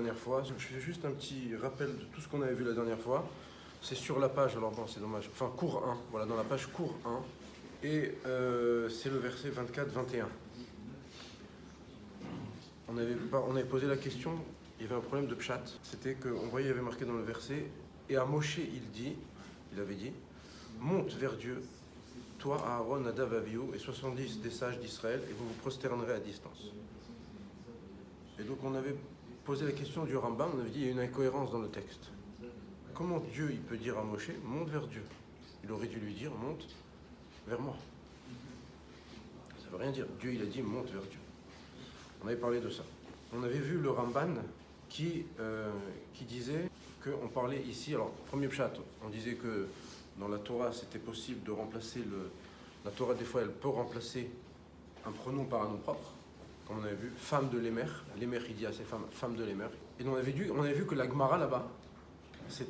dernière fois. Je fais juste un petit rappel de tout ce qu'on avait vu la dernière fois. C'est sur la page, alors bon, c'est dommage, enfin cours 1, voilà, dans la page cours 1. Et c'est le verset 24-21. On avait posé la question, il y avait un problème de pshat. C'était qu'on voyait, il y avait marqué dans le verset, et à Moshe il avait dit, monte vers Dieu, toi, Aaron, Nadav, Avihu, et 70 des sages d'Israël, et vous vous prosternerez à distance. Et donc on avait posé la question du Rambam, on avait dit, il y a une incohérence dans le texte. Comment Dieu, il peut dire à Moshe, monte vers Dieu? Il aurait dû lui dire, monte vers moi. Ça ne veut rien dire. Dieu, il a dit, monte vers Dieu. On avait parlé de ça. On avait vu le Ramban qui disait qu'on parlait ici, alors premier pshat, on disait que dans la Torah c'était possible de remplacer la Torah des fois elle peut remplacer un pronom par un nom propre, comme on avait vu, femme de l'émer, l'émer il dit à ses femmes, femme de l'émer. Et on avait vu que la Gemara là-bas,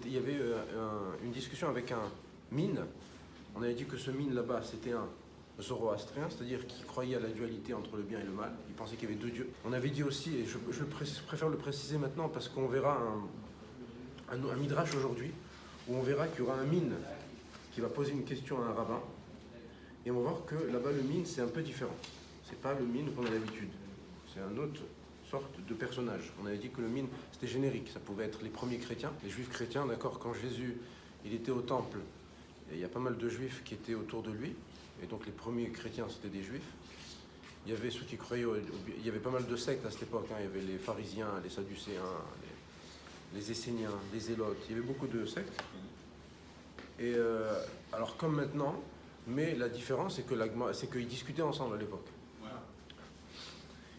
il y avait une discussion avec un mine, on avait dit que ce mine là-bas c'était un zoroastrien, c'est-à-dire qui croyait à la dualité entre le bien et le mal. Il pensait qu'il y avait deux dieux. On avait dit aussi, et je préfère le préciser maintenant parce qu'on verra un midrash aujourd'hui où on verra qu'il y aura un mine qui va poser une question à un rabbin et on va voir que là-bas le mine c'est un peu différent. C'est pas le mine qu'on a l'habitude. C'est une autre sorte de personnage. On avait dit que le mine c'était générique. Ça pouvait être les premiers chrétiens, les juifs chrétiens, d'accord, quand Jésus il était au temple, et il y a pas mal de juifs qui étaient autour de lui. Et donc les premiers chrétiens, c'était des juifs. Il y avait ceux qui croyaient, il y avait pas mal de sectes à cette époque. Il y avait les pharisiens, les sadducéens, les esséniens, les zélotes. Il y avait beaucoup de sectes. Et alors comme maintenant, mais la différence, c'est qu'ils discutaient ensemble à l'époque.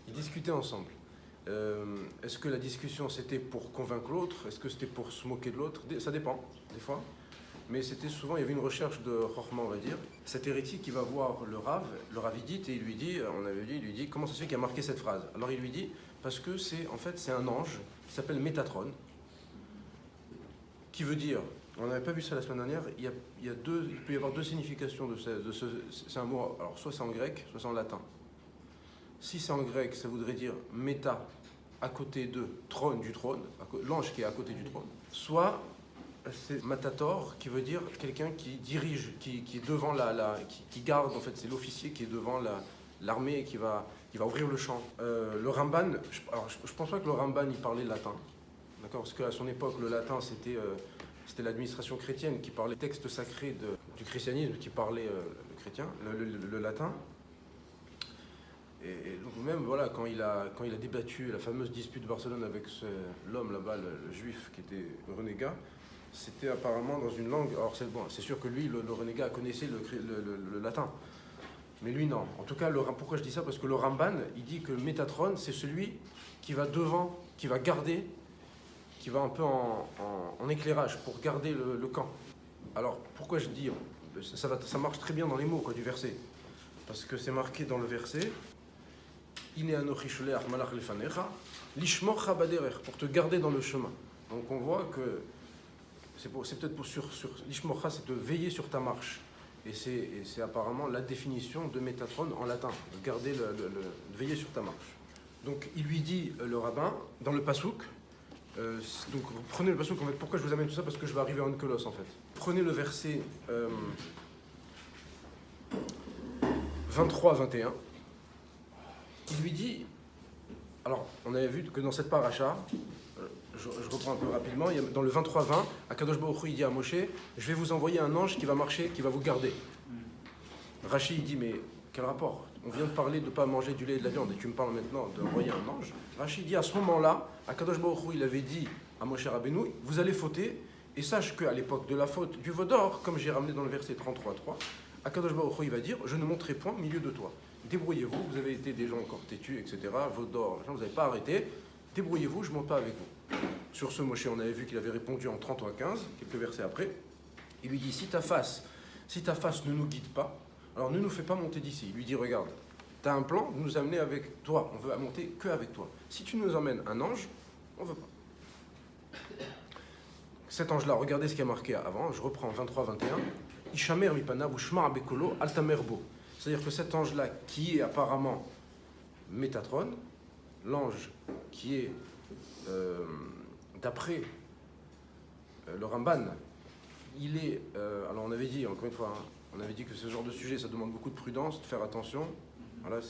Ils discutaient ensemble. Est-ce que la discussion c'était pour convaincre l'autre? Est-ce que c'était pour se moquer de l'autre? Ça dépend, des fois. Mais c'était souvent, il y avait une recherche de Chokhmah, on va dire. Cet hérétique qui va voir le Rav il dit, et il lui dit, comment ça se fait qu'il a marqué cette phrase? Alors il lui dit, parce que c'est un ange qui s'appelle Métatron, qui veut dire, on n'avait pas vu ça la semaine dernière, il peut y avoir deux significations c'est un mot, alors soit c'est en grec, soit c'est en latin. Si c'est en grec, ça voudrait dire méta, à côté de trône du trône, l'ange qui est à côté du trône, soit c'est Matator qui veut dire quelqu'un qui dirige, qui est devant qui garde, en fait, c'est l'officier qui est devant l'armée et qui va ouvrir le champ. Le Ramban, je pense pas que le Ramban il parlait latin, d'accord, parce qu'à son époque le latin c'était l'administration chrétienne qui parlait texte sacré du christianisme, qui parlait le chrétien, le latin. Et donc même voilà, quand il a débattu la fameuse dispute de Barcelone avec l'homme là-bas, le juif qui était renégat, c'était apparemment dans une langue, alors c'est sûr que lui, le renégat, connaissait le latin, mais lui non. En tout cas, pourquoi je dis ça? Parce que le Ramban, il dit que le Métatron, c'est celui qui va devant, qui va garder, qui va un peu en éclairage, pour garder le camp. Alors, pourquoi je dis, ça marche très bien dans les mots du verset, parce que c'est marqué dans le verset, pour te garder dans le chemin. Donc on voit que c'est peut-être sur l'ishmocha, c'est de veiller sur ta marche. Et c'est apparemment la définition de Métatron en latin, de garder de veiller sur ta marche. Donc il lui dit, le rabbin, dans le pasouk, donc prenez le pasouk, en fait, pourquoi je vous amène tout ça? Parce que je vais arriver en Onkelos en fait. Prenez le verset 23-21. Il lui dit, alors on avait vu que dans cette paracha, je reprends un peu rapidement, dans le 23-20, Akadosh Baruch Hu il dit à Moshe, je vais vous envoyer un ange qui va marcher, qui va vous garder. Rashi il dit, mais quel rapport? On vient de parler de ne pas manger du lait et de la viande et tu me parles maintenant d'envoyer un ange. Rashi dit, à ce moment-là, Akadosh Baruch Hu il avait dit à Moshe Rabbeinu, vous allez fauter, et sache qu'à l'époque de la faute du Vaudor, comme j'ai ramené dans le verset 33-3, Akadosh Baruch Hu il va dire, je ne monterai point au milieu de toi. Débrouillez-vous, vous avez été des gens encore têtus, etc., Vaudor, vous n'avez pas arrêté, débrouillez-vous, je ne monte pas avec vous. Sur ce, Moshe, on avait vu qu'il avait répondu en 30 à 15, quelques versets après. Il lui dit, si ta face ne nous guide pas, alors ne nous fais pas monter d'ici. Il lui dit, regarde, tu as un plan, nous amener avec toi, on veut monter que avec toi. Si tu nous emmènes un ange, on ne veut pas. Cet ange-là, regardez ce qui a marqué avant, je reprends 23-21, Ishamer mipana bushma bekolo altamerbo. C'est-à-dire que cet ange-là, qui est apparemment Métatron, l'ange qui est d'après le Ramban, il est... alors on avait dit, encore une fois, hein, on avait dit que ce genre de sujet, ça demande beaucoup de prudence, de faire attention. Voilà,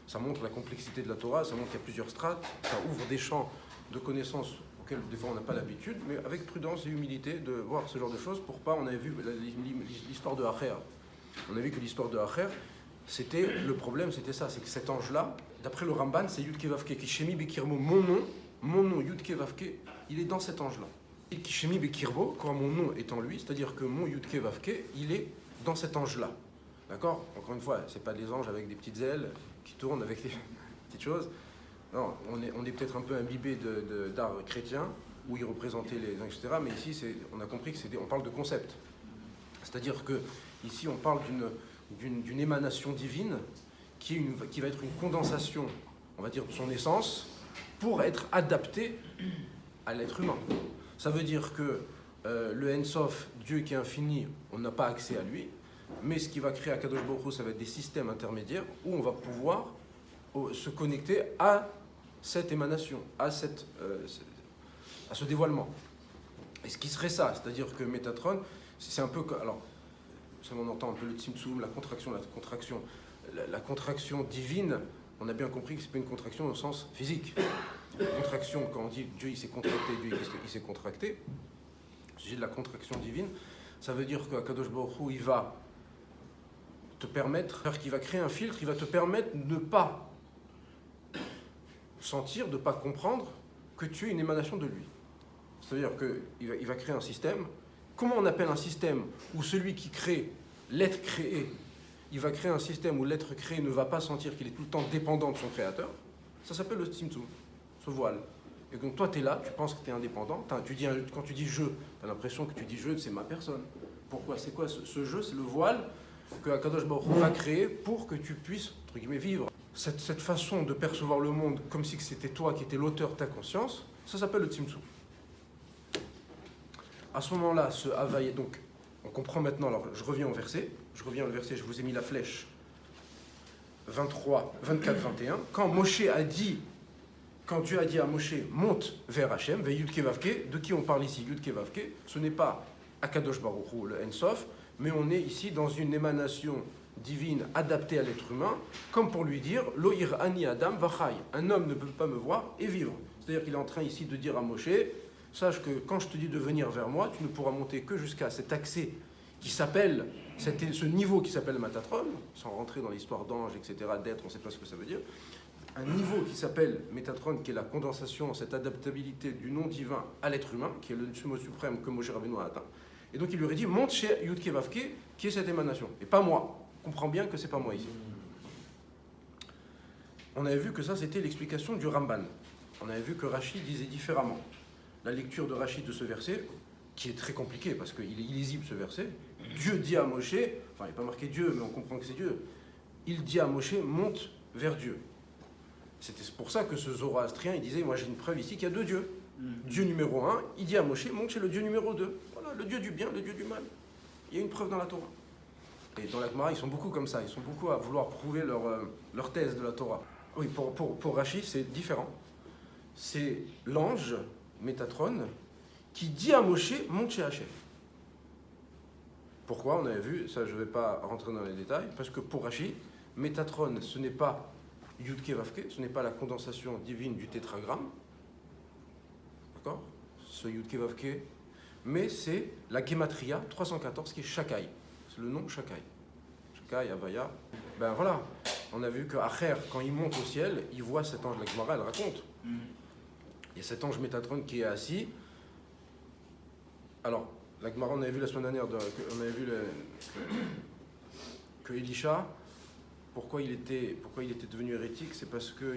ça montre la complexité de la Torah, ça montre qu'il y a plusieurs strates, ça ouvre des champs de connaissances auxquels des fois on n'a pas l'habitude, mais avec prudence et humilité de voir ce genre de choses pour pas... On avait vu l'histoire de Acher. On a vu que l'histoire de Acher, le problème c'était ça, c'est que cet ange-là, d'après le Ramban, c'est Yud Kevavke, Kishemi Bekirmo, mon nom Yud Kevavke, il est dans cet ange-là. Et Kishemi Bekirbo, quand mon nom est en lui, c'est-à-dire que mon Yud Kevavke, il est dans cet ange-là. D'accord? Encore une fois, c'est pas des anges avec des petites ailes qui tournent avec des petites choses. Non, on est peut-être un peu imbibé d'art chrétien, où il représentait les anges, etc. Mais ici, on a compris on parle de concept. C'est-à-dire que ici, on parle d'une émanation divine qui va être une condensation, on va dire, de son essence pour être adaptée à l'être humain. Ça veut dire que le Ensof, Dieu qui est infini, on n'a pas accès à lui, mais ce qui va créer à Kadosh Baruch Hu, ça va être des systèmes intermédiaires où on va pouvoir se connecter à cette émanation, à ce dévoilement. Et ce qui serait ça, c'est-à-dire que Métatron, c'est un peu... Alors, ça on entend un peu le Tzimtzum, la contraction divine, on a bien compris que ce n'est pas une contraction au sens physique. La contraction, quand on dit Dieu il s'est contracté, il s'est contracté, au sujet de la contraction divine, ça veut dire qu'Akadosh Baruch Hu, il va te permettre, qu'il va créer un filtre, il va te permettre de ne pas sentir, de ne pas comprendre que tu es une émanation de lui. C'est-à-dire qu'il va créer un système. Comment on appelle un système où celui qui crée, l'être créé, il va créer un système où l'être créé ne va pas sentir qu'il est tout le temps dépendant de son créateur? Ça s'appelle le tzimtzum, ce voile. Et donc toi, tu es là, tu penses que tu es indépendant. Quand tu dis je, tu as l'impression que tu dis je, c'est ma personne. Pourquoi? C'est quoi ce jeu? C'est le voile que Akadosh Baruch Hu va créer pour que tu puisses, entre guillemets, vivre. Cette façon de percevoir le monde comme si c'était toi qui étais l'auteur de ta conscience, ça s'appelle le tzimtzum. À ce moment-là, ce Havaï, donc on comprend maintenant, alors je reviens au verset, je vous ai mis la flèche 23, 24, 21. Quand Dieu a dit à Moshe, monte vers Hachem, vers Yud Kevavke, de qui on parle ici? Yud Kevavke, ce n'est pas Akadosh Baruch Hu, le Ensof, mais on est ici dans une émanation divine adaptée à l'être humain, comme pour lui dire, Lo ir'ani Adam vachai, un homme ne peut pas me voir et vivre. C'est-à-dire qu'il est en train ici de dire à Moshe, sache que quand je te dis de venir vers moi, tu ne pourras monter que jusqu'à cet accès qui s'appelle, ce niveau qui s'appelle Métatron, sans rentrer dans l'histoire d'ange, etc., d'être, on ne sait pas ce que ça veut dire, un niveau qui s'appelle Métatron, qui est la condensation, cette adaptabilité du nom divin à l'être humain, qui est le mot suprême que Moshe Rabbeinu a atteint. Et donc il lui aurait dit, monte chez Yud Kevavke, qui est cette émanation, et pas moi. On comprend bien que c'est pas moi ici. On avait vu que ça, c'était l'explication du Ramban. On avait vu que Rashi disait différemment. La lecture de Rashi de ce verset, qui est très compliqué parce qu'il est illisible ce verset, Dieu dit à Moshe, enfin il n'est pas marqué Dieu, mais on comprend que c'est Dieu, il dit à Moshe, monte vers Dieu. C'était pour ça que ce zoroastrien, il disait, moi j'ai une preuve ici qu'il y a deux dieux. Dieu numéro 1, il dit à Moshe, monte chez le Dieu numéro 2. Voilà, le Dieu du bien, le Dieu du mal. Il y a une preuve dans la Torah. Et dans la Gemara, ils sont beaucoup comme ça, ils sont beaucoup à vouloir prouver leur thèse de la Torah. Oui, pour Rashi, c'est différent. C'est l'ange, Métatron, qui dit à Moshe, monte chez Hachem. Pourquoi? On avait vu, ça je ne vais pas rentrer dans les détails, parce que pour Rashi, Métatron, ce n'est pas Yud Kevavke, ce n'est pas la condensation divine du tétragramme, d'accord? Ce Yud Kevavke, mais c'est la Gematria 314 qui est Shakai. C'est le nom Shakai. Shakai, Avaya. Ben voilà, on a vu que Acher, quand il monte au ciel, il voit cet ange, la Gemara, elle raconte. Il y a cet ange Métatron qui est assis. Alors, la Gemara, on avait vu la semaine dernière, on avait vu que Elisha, pourquoi il était devenu hérétique, c'est parce que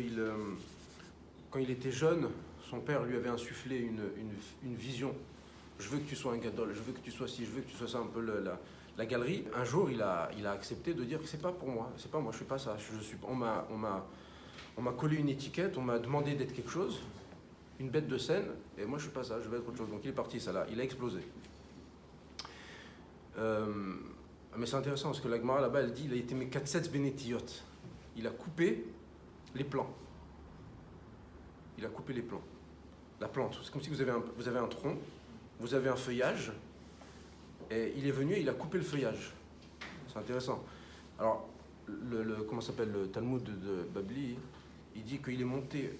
quand il était jeune, son père lui avait insufflé une vision. Je veux que tu sois un gadol, je veux que tu sois ci, je veux que tu sois ça, un peu la galerie. Un jour, il a accepté de dire que c'est pas pour moi, c'est pas moi, je suis pas ça. On m'a collé une étiquette, on m'a demandé d'être quelque chose, une bête de scène, et moi je suis pas ça, je veux être autre chose. Donc il est parti, ça là, il a explosé. Mais c'est intéressant parce que la Gemara là-bas, elle dit il a été mekatsetz benetiyot. Il a coupé les plans. il a coupé les plants. La plante, c'est comme si vous avez un tronc, vous avez un feuillage, et il est venu et il a coupé le feuillage. C'est intéressant. Alors, comment s'appelle le Talmud de Babli, il dit qu'il est monté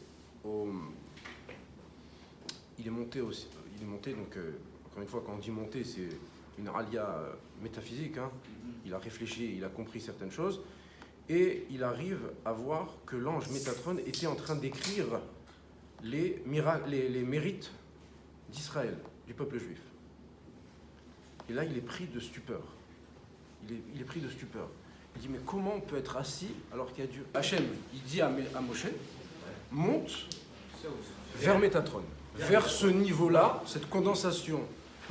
donc, encore une fois, quand on dit monter, c'est une alia métaphysique, hein. Il a réfléchi, il a compris certaines choses, et il arrive à voir que l'ange Métatron était en train d'écrire les mérites d'Israël, du peuple juif. Et là, il est pris de stupeur. Il est pris de stupeur. Il dit, mais comment on peut être assis alors qu'il y a Dieu? Hachem, il dit à Moshe, monte vers Métatron, vers ce niveau-là, cette condensation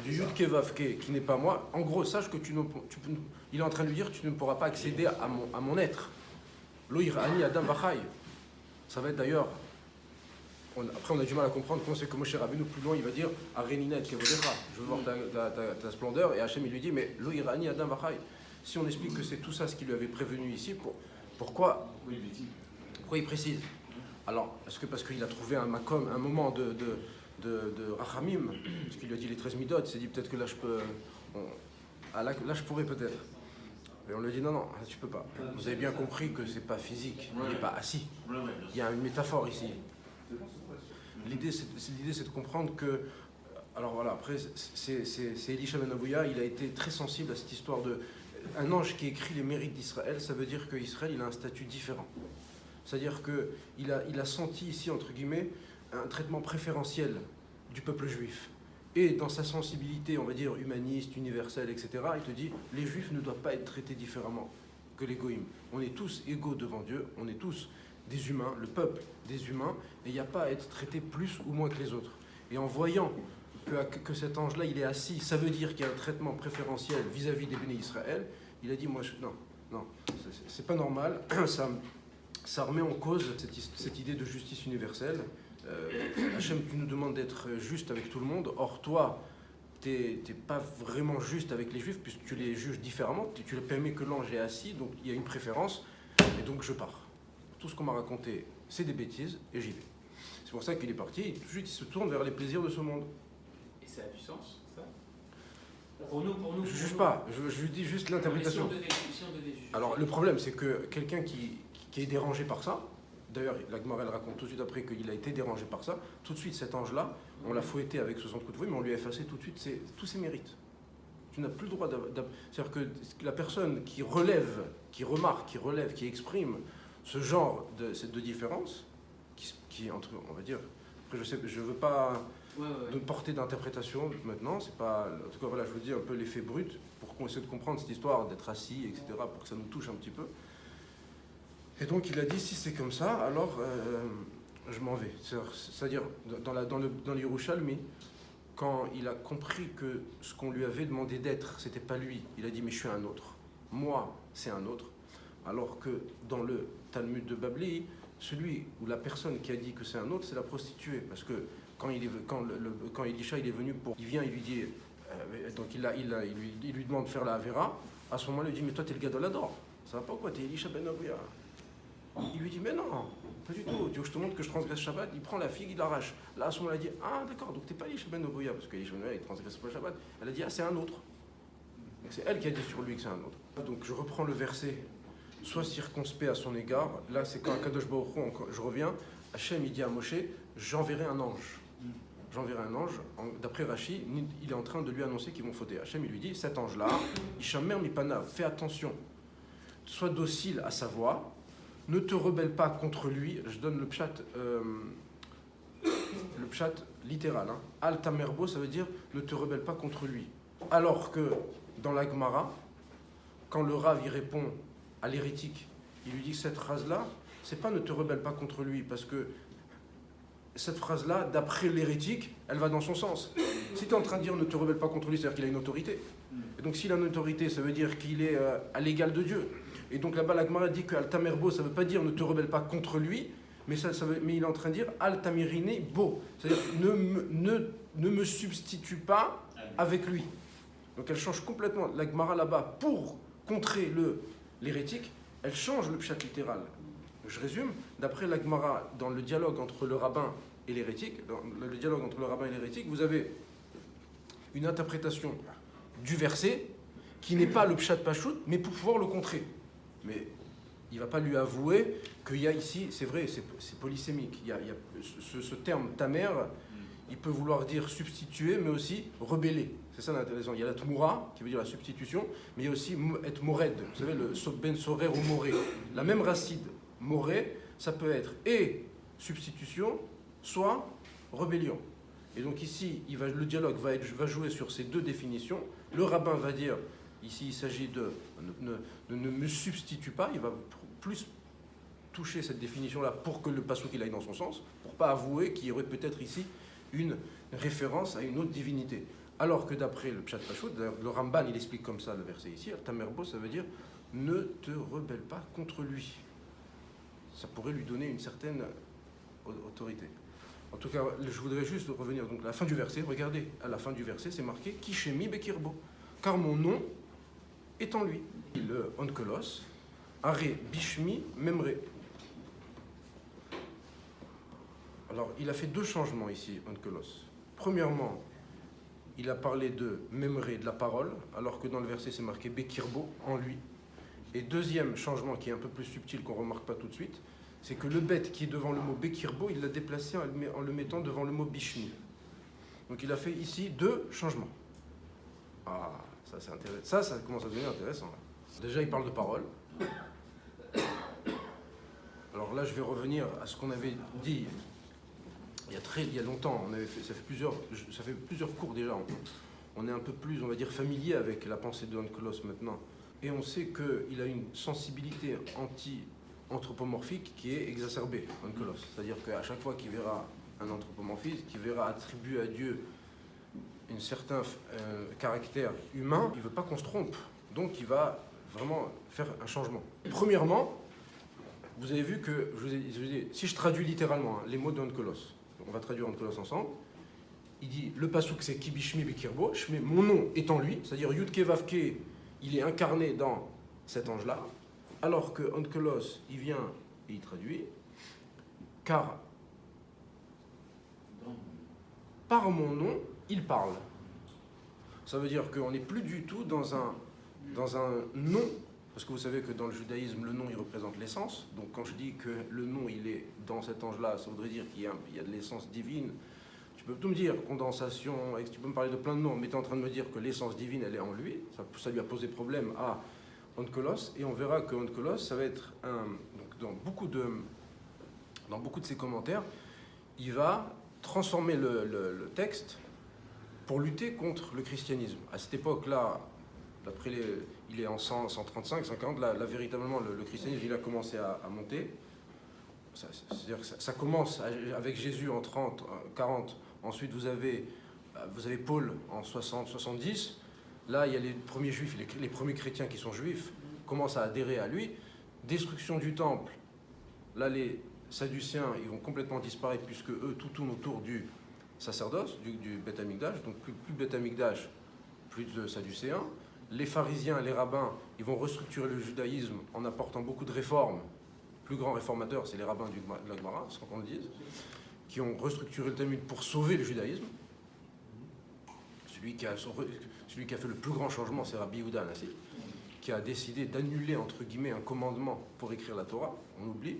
du Yud Kevavke qui n'est pas moi. En gros, sache que il est en train de lui dire, tu ne pourras pas accéder à mon être. Lo irani adam vachai. Ça va être d'ailleurs, après on a du mal à comprendre comment c'est que Moshe Rabbeinu, plus loin, il va dire, Arenina et Kevodecha, je veux voir ta splendeur, et Hachem il lui dit, mais Lo irani adam vachai. Si on explique que c'est tout ça ce qu'il lui avait prévenu ici, pourquoi il précise? Alors, est-ce que parce qu'il a trouvé un moment de rachamim, parce qu'il lui a dit les 13 midot, il s'est dit peut-être que là je peux, là je pourrais peut-être. Et on lui a dit non, tu peux pas. Vous avez bien compris que c'est pas physique, il n'est pas assis. Il y a une métaphore ici. L'idée c'est de comprendre que, alors voilà, après c'est Elisha ben Avouya, il a été très sensible à cette histoire de un ange qui écrit les mérites d'Israël. Ça veut dire qu'Israël il a un statut différent. C'est-à-dire qu'il a senti ici, entre guillemets, un traitement préférentiel du peuple juif. Et dans sa sensibilité, on va dire, humaniste, universelle, etc., il te dit, les juifs ne doivent pas être traités différemment que les goïms. On est tous égaux devant Dieu, on est tous des humains, le peuple des humains, et il n'y a pas à être traité plus ou moins que les autres. Et en voyant que cet ange-là, il est assis, ça veut dire qu'il y a un traitement préférentiel vis-à-vis des bénis Israël, il a dit, moi, non, c'est pas normal, ça remet en cause cette idée de justice universelle. Hachem, tu nous demandes d'être juste avec tout le monde, or toi, t'es pas vraiment juste avec les juifs, puisque tu les juges différemment, tu leur permets que l'ange est assis, donc il y a une préférence, et donc je pars. Tout ce qu'on m'a raconté, c'est des bêtises, et j'y vais. C'est pour ça qu'il est parti, et tout de suite il se tourne vers les plaisirs de ce monde. Et c'est la puissance, ça? Pour nous, je ne juge pas, je dis juste l'interprétation. Si on devait juger. Alors le problème, c'est que quelqu'un qui est dérangé par ça, d'ailleurs la Gemara elle raconte tout de suite après qu'il a été dérangé par ça, tout de suite cet ange-là, on l'a fouetté avec 60 coups de fouet, mais on lui a effacé tout de suite tous ses mérites. Tu n'as plus le droit c'est-à-dire que la personne qui relève, qui remarque, qui relève, qui exprime ce genre de différence, qui entre, on va dire, après je veux pas de porter d'interprétation maintenant, c'est pas, en tout cas voilà, je vous dis un peu l'effet brut, pour qu'on essaie de comprendre cette histoire d'être assis, etc., pour que ça nous touche un petit peu. Et donc il a dit, si c'est comme ça, alors je m'en vais. C'est-à-dire, dans le Yerushalmi, quand il a compris que ce qu'on lui avait demandé d'être, c'était pas lui, il a dit, mais je suis un autre. Moi, c'est un autre. Alors que dans le Talmud de Babli, celui ou la personne qui a dit que c'est un autre, c'est la prostituée. Parce que quand Elisha il est venu il vient, il lui dit, donc il lui demande de faire la Avera, à ce moment-là, il lui dit, mais toi, t'es le gars de l'Ador. Ça va pas quoi, t'es Elisha ben Avouya. Il lui dit, mais non, pas du tout. Tu veux que je te montre que je transgresse Shabbat? Il prend la figue, il l'arrache. Là, à ce moment-là, il dit, ah d'accord, donc t'es pas Elisha ben Avouya, parce qu'Elisha ben Avouya, il transgresse pas le Shabbat. Elle a dit, ah c'est un autre. C'est elle qui a dit sur lui que c'est un autre. Donc je reprends le verset, sois circonspect à son égard. Là, c'est quand Kadosh Baruch Hu, je reviens, Hachem, il dit à Moshe, j'enverrai un ange. J'enverrai un ange. D'après Rashi, il est en train de lui annoncer qu'ils vont fauter. Hachem, il lui dit, cet ange-là, Ishamer Mipanav, fais attention, sois docile à sa voix, ne te rebelle pas contre lui. Je donne le pshat littéral. Hein. Al tamerbo, ça veut dire ne te rebelle pas contre lui. Alors que dans la Gemara, quand le Rav y répond à l'hérétique, il lui dit cette phrase-là, c'est pas ne te rebelle pas contre lui, parce que cette phrase-là, d'après l'hérétique, elle va dans son sens. Si tu es en train de dire ne te rebelle pas contre lui, c'est-à-dire qu'il a une autorité. Et donc s'il a une autorité, ça veut dire qu'il est à l'égal de Dieu. Et donc là-bas, la Gemara dit que Al-Tamerbo, ça ne veut pas dire ne te rebelle pas contre lui, mais il est en train de dire Al-Tamirine Bo. C'est-à-dire ne me substitue pas avec lui. Donc elle change complètement. La Gemara là-bas, pour contrer l'hérétique, elle change le pshat littéral. Je résume, d'après la Gemara, dans le dialogue entre le rabbin et l'hérétique, dans le dialogue entre le rabbin et l'hérétique, vous avez une interprétation du verset qui n'est pas le pshat pachout, mais pour pouvoir le contrer. Mais il ne va pas lui avouer qu'il y a ici, c'est vrai, c'est polysémique. Il y a ce terme tamer, il peut vouloir dire substituer, mais aussi rebeller. C'est ça l'intéressant. Il y a la tmoura, qui veut dire la substitution, mais il y a aussi être mored. Vous savez, le ben sorer ou moré. La même racine, moré, ça peut être et substitution, soit rébellion. Et donc ici, le dialogue va jouer sur ces deux définitions. Le rabbin va dire, ici il s'agit de ne me substitue pas, il va plus toucher cette définition-là pour que le passouk il aille dans son sens, pour ne pas avouer qu'il y aurait peut-être ici une référence à une autre divinité. Alors que d'après le Pshat Pachout, le Ramban il explique comme ça le verset ici, Tamerbo ça veut dire ne te rebelle pas contre lui. Ça pourrait lui donner une certaine autorité. En tout cas, je voudrais juste revenir donc à la fin du verset. Regardez, à la fin du verset, c'est marqué Kishemi Bekirbo, car mon nom est en lui. Le Onkelos, Are Bishmi Memre. Alors, il a fait deux changements ici, Onkelos. Premièrement, il a parlé de Memre, de la parole, alors que dans le verset, c'est marqué Bekirbo, en lui. Et deuxième changement qui est un peu plus subtil, qu'on ne remarque pas tout de suite, c'est que le bet qui est devant le mot Bekirbo, il l'a déplacé en le mettant devant le mot Bishmi. Donc il a fait ici deux changements. Ah, ça c'est intéressant. Ça commence à devenir intéressant. Là. Déjà, il parle de parole. Alors là, je vais revenir à ce qu'on avait dit il y a longtemps. Ça fait plusieurs cours déjà. On est un peu plus, on va dire, familier avec la pensée de Onkelos maintenant. Et on sait qu'il a une sensibilité anthropomorphique qui est exacerbée, Onkelos. C'est-à-dire qu'à chaque fois qu'il verra un anthropomorphisme, qu'il verra attribuer à Dieu un certain caractère humain, il ne veut pas qu'on se trompe. Donc il va vraiment faire un changement. Premièrement, vous avez vu que, je vous ai dit, si je traduis littéralement les mots d'Onkelos, on va traduire Onkelos ensemble, il dit, le pasuk c'est Kibishmi Bekirbo, je mets mon nom est en lui, c'est-à-dire Yudke Vavke, il est incarné dans cet ange-là, alors que Onkelos, il vient et il traduit, car par mon nom, il parle. Ça veut dire qu'on n'est plus du tout dans un nom, parce que vous savez que dans le judaïsme, le nom, il représente l'essence. Donc quand je dis que le nom, il est dans cet ange-là, ça voudrait dire qu'il y a de l'essence divine. Tu peux tout me dire, condensation, tu peux me parler de plein de noms, mais tu es en train de me dire que l'essence divine, elle est en lui. Ça lui a posé problème à Onkelos, et on verra que Onkelos, ça va être donc dans beaucoup de ses commentaires, il va transformer le texte pour lutter contre le christianisme. À cette époque-là, d'après il est en 135, 140, là véritablement le christianisme il a commencé à monter. C'est-à-dire que ça commence avec Jésus en 30, 40. Ensuite, vous avez Paul en 60, 70. Là, il y a les premiers juifs, les premiers chrétiens qui sont juifs, commencent à adhérer à lui. Destruction du temple. Là, les Sadducéens, ils vont complètement disparaître puisque eux, tout tourne autour du sacerdoce, du Beth Amikdash. Donc, plus Beth Amikdash, plus de Sadducéens. Les pharisiens, les rabbins, ils vont restructurer le judaïsme en apportant beaucoup de réformes. Plus grands réformateurs, c'est les rabbins de la Gemara, c'est ce qu'on le dise, qui ont restructuré le Talmud pour sauver le judaïsme. Celui qui a fait le plus grand changement, c'est Rabbi Yehuda Hanassi, qui a décidé d'annuler, entre guillemets, un commandement pour écrire la Torah. On oublie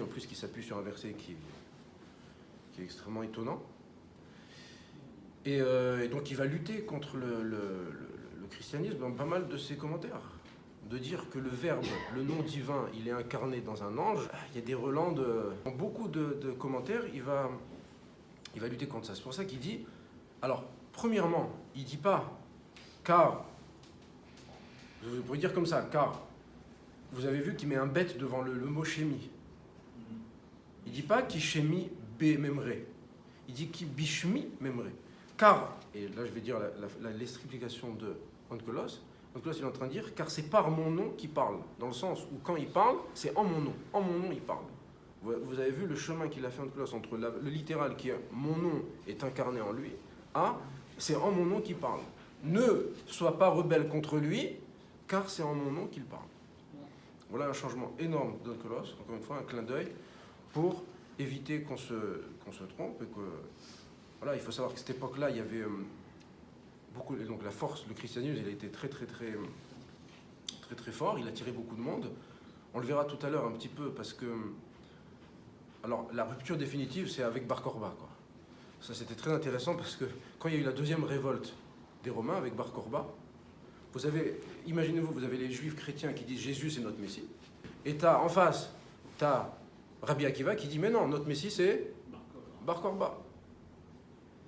en plus qu'il s'appuie sur un verset qui est extrêmement étonnant. Et donc il va lutter contre le christianisme dans pas mal de ses commentaires. De dire que le verbe, le nom divin, il est incarné dans un ange, il y a des relents dans beaucoup de commentaires, il va lutter contre ça. C'est pour ça qu'il dit, alors, premièrement, il ne dit pas, car, vous pouvez dire comme ça, car, vous avez vu qu'il met un bet devant le mot chémi. Il ne dit pas qui chémi bé memre. Il dit qui bishmi memre. Car, et là je vais dire l'explication de Onkelos, Onkelos il est en train de dire, car c'est par mon nom qu'il parle, dans le sens où quand il parle, c'est en mon nom il parle. Vous avez vu le chemin qu'il a fait Onkelos entre le littéral qui est mon nom est incarné en lui, à c'est en mon nom qu'il parle. Ne sois pas rebelle contre lui, car c'est en mon nom qu'il parle. Voilà un changement énorme d'Onkelos, encore une fois un clin d'œil pour éviter qu'on se trompe. Et que, voilà, il faut savoir qu'à cette époque-là, il y avait beaucoup. Et donc la force, le christianisme, il a été très fort. Il a attiré beaucoup de monde. On le verra tout à l'heure un petit peu parce que. Alors, la rupture définitive, c'est avec Bar Korba, quoi. Ça, c'était très intéressant parce que quand il y a eu la deuxième révolte des Romains avec Bar Korba, vous avez, imaginez-vous, vous avez les Juifs chrétiens qui disent Jésus, c'est notre Messie. Et en face, tu as Rabbi Akiva qui dit mais non, notre Messie, c'est Bar Korba.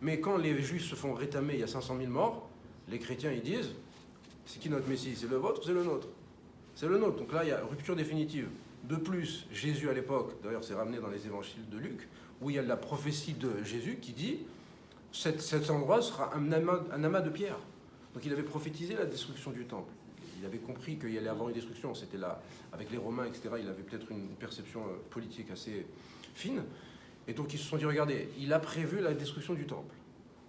Mais quand les Juifs se font rétamer, il y a 500 000 morts, les chrétiens, ils disent c'est qui notre Messie? C'est le vôtre ou c'est le nôtre? C'est le nôtre. Donc là, il y a rupture définitive. De plus, Jésus à l'époque, d'ailleurs c'est ramené dans les évangiles de Luc, où il y a la prophétie de Jésus qui dit cet endroit sera un amas de pierres. Donc il avait prophétisé la destruction du temple. Il avait compris qu'il y allait avoir une destruction. C'était là, avec les Romains, etc. Il avait peut-être une perception politique assez fine. Et donc ils se sont dit, regardez, il a prévu la destruction du temple.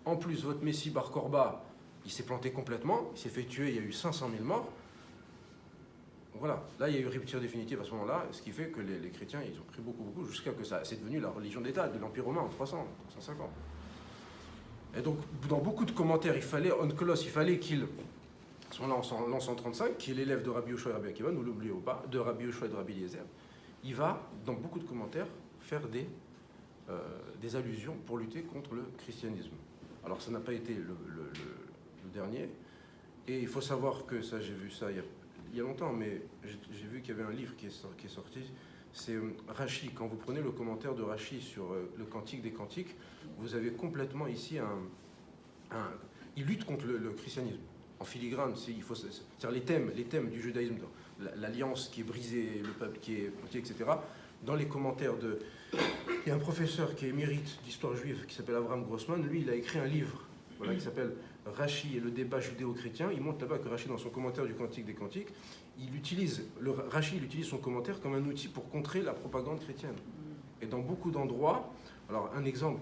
En plus, votre Messie Bar Korba, il s'est planté complètement, il s'est fait tuer, il y a eu 500 000 morts. Voilà, là il y a eu rupture définitive à ce moment-là, ce qui fait que les chrétiens, ils ont pris beaucoup, jusqu'à que ça, c'est devenu la religion d'État de l'Empire romain en 350. Et donc, dans beaucoup de commentaires, Onkelos, il fallait qu'il, à ce moment-là, en l'an 135, qui est l'élève de Rabbi Yoshua et Rabbi Akiva, nous l'oublions pas, de Rabbi Yoshua et de Rabbi Eliezer, il va, dans beaucoup de commentaires, faire des allusions pour lutter contre le christianisme. Alors, ça n'a pas été le dernier, et il faut savoir que ça, j'ai vu ça il y a longtemps, mais j'ai vu qu'il y avait un livre qui est sorti, c'est Rashi. Quand vous prenez le commentaire de Rashi sur le Cantique des Cantiques, vous avez complètement ici il lutte contre le christianisme. En filigrane, c'est-à-dire les thèmes du judaïsme, l'alliance qui est brisée, le peuple qui est entier, etc. Dans les commentaires il y a un professeur qui est émérite d'histoire juive qui s'appelle Avraham Grossman. Lui, il a écrit un livre qui s'appelle Rashi et le débat judéo-chrétien. Il montre là-bas que Rashi, dans son commentaire du Cantique des Cantiques, Rashi utilise son commentaire comme un outil pour contrer la propagande chrétienne. Et dans beaucoup d'endroits, alors un exemple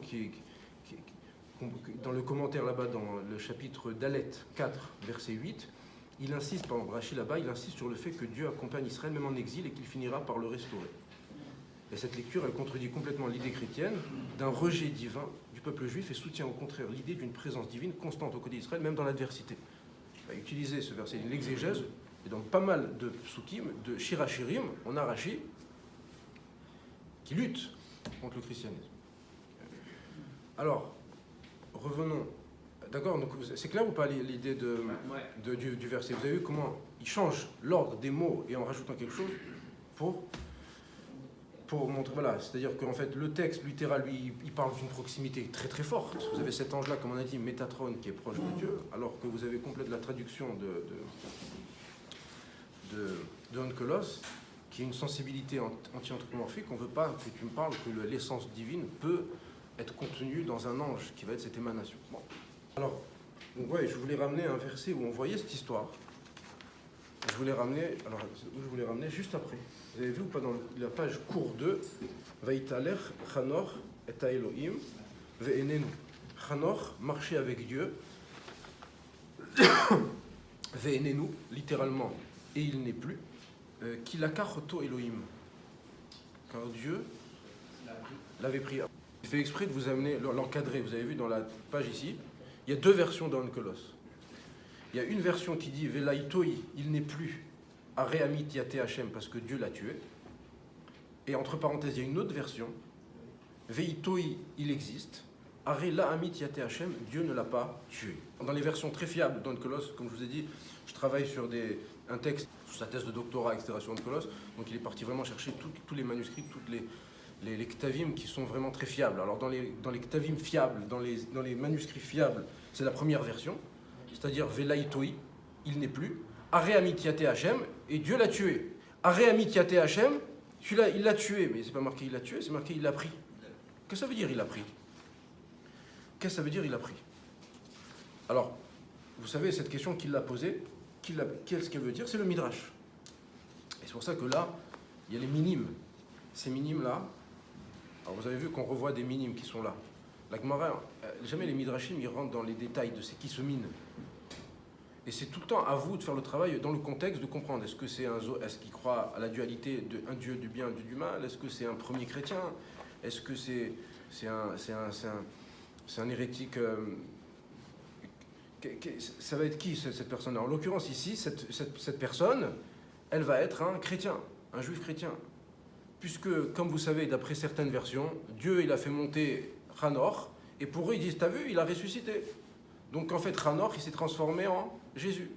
dans le commentaire là-bas, dans le chapitre d'Alet 4, verset 8, il insiste, par exemple, Rashi là-bas, il insiste sur le fait que Dieu accompagne Israël même en exil et qu'il finira par le restaurer. Et cette lecture, elle contredit complètement l'idée chrétienne d'un rejet divin du peuple juif et soutient au contraire l'idée d'une présence divine constante au côté d'Israël, même dans l'adversité. Il va utiliser ce verset, l'exégèse, et dans pas mal de psukim, de Shirachirim, on a Rashi qui lutte contre le christianisme. Alors, revenons. D'accord, donc c'est clair ou pas l'idée du verset? Vous avez vu comment il change l'ordre des mots et en rajoutant quelque chose pour montrer, voilà, c'est-à-dire qu'en fait le texte littéral, lui, il parle d'une proximité très forte. Vous avez cet ange-là, comme on a dit, Métatron, qui est proche de Dieu, alors que vous avez complètement la traduction de Onkelos, qui est une sensibilité anti-anthropomorphique. On ne veut pas que tu me parles que l'essence divine peut être contenue dans un ange, qui va être cette émanation. Bon. Alors, ouais, je voulais ramener un verset où on voyait cette histoire. Je voulais ramener juste après. Vous avez vu ou pas dans la page cours 2, Vaïtaler, Chanor, et Elohim, Ve'enenu. Chanor, marcher avec Dieu, Ve'enenu, littéralement, et il n'est plus, Kilakachoto Elohim. Car Dieu l'avait pris. Il fait exprès de vous amener, l'encadrer. Vous avez vu dans la page ici, il y a deux versions d'Onkelos. Il y a une version qui dit Velaitoi, il n'est plus, Areamit Yate Hashem, parce que Dieu l'a tué. Et entre parenthèses, il y a une autre version, Veitoi, il existe, Are la Amit Yate Hashem, Dieu ne l'a pas tué. Dans les versions très fiables d'Onkelos, comme je vous ai dit, je travaille sur un texte, sur sa thèse de doctorat, etc., sur Onkelos, donc il est parti vraiment chercher tous les manuscrits, toutes les ktavim qui sont vraiment très fiables. Alors dans les ktavim fiables, dans les manuscrits fiables, c'est la première version, c'est-à-dire Velaitoi, il n'est plus, Are Amitiate Hashem, et Dieu l'a tué. Are Amitiate Hashem, celui-là, il l'a tué, mais c'est pas marqué il l'a tué, c'est marqué il l'a pris. Qu'est-ce que ça veut dire il l'a pris? Qu'est-ce que ça veut dire il l'a pris? Alors, vous savez, cette question qu'il l'a posée, qu'est-ce qu'elle veut dire? C'est le Midrash. Et c'est pour ça que là, il y a les minimes. Ces minimes-là, alors vous avez vu qu'on revoit des minimes qui sont là. La Gemara, jamais les Midrashim, ils rentrent dans les détails de c'est qui se mine. Et c'est tout le temps à vous de faire le travail dans le contexte de comprendre. Est-ce qu'il croit à la dualité d'un Dieu du bien et du mal? Est-ce que c'est un premier chrétien? Est-ce que c'est un hérétique ça va être qui cette personne-là? En l'occurrence ici, cette personne, elle va être un chrétien, un juif chrétien. Puisque, comme vous savez, d'après certaines versions, Dieu il a fait monter Hanor, et pour eux ils disent, t'as vu, il a ressuscité. Donc en fait, Hanor, il s'est transformé en Jésus.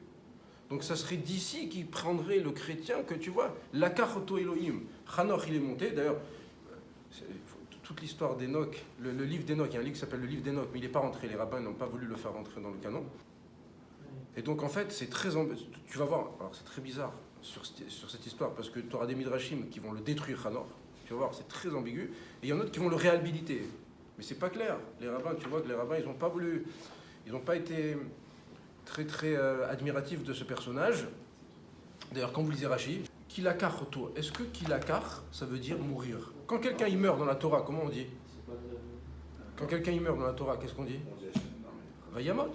Donc ça serait d'ici qui prendrait le chrétien que tu vois, l'Akachoto Elohim. Hanor, il est monté, d'ailleurs, toute l'histoire d'Enoch, le livre d'Enoch, il y a un livre qui s'appelle le livre d'Enoch, mais il n'est pas rentré, les rabbins n'ont pas voulu le faire rentrer dans le canon. Et donc en fait, c'est très tu vas voir, alors c'est très bizarre sur cette histoire, parce que tu auras des midrashim qui vont le détruire Hanor, tu vas voir, c'est très ambigu, et il y en a d'autres qui vont le réhabiliter. Mais c'est pas clair, les rabbins, tu vois que les rabbins, ils n'ont pas voulu, ils n'ont pas été très admiratifs de ce personnage. D'ailleurs, quand vous lisez Rashi, Kilakar Oto, est-ce que Kilakar, ça veut dire mourir? Quand quelqu'un il meurt dans la Torah, comment on dit? Quand quelqu'un il meurt dans la Torah, qu'est-ce qu'on dit? Vayamot.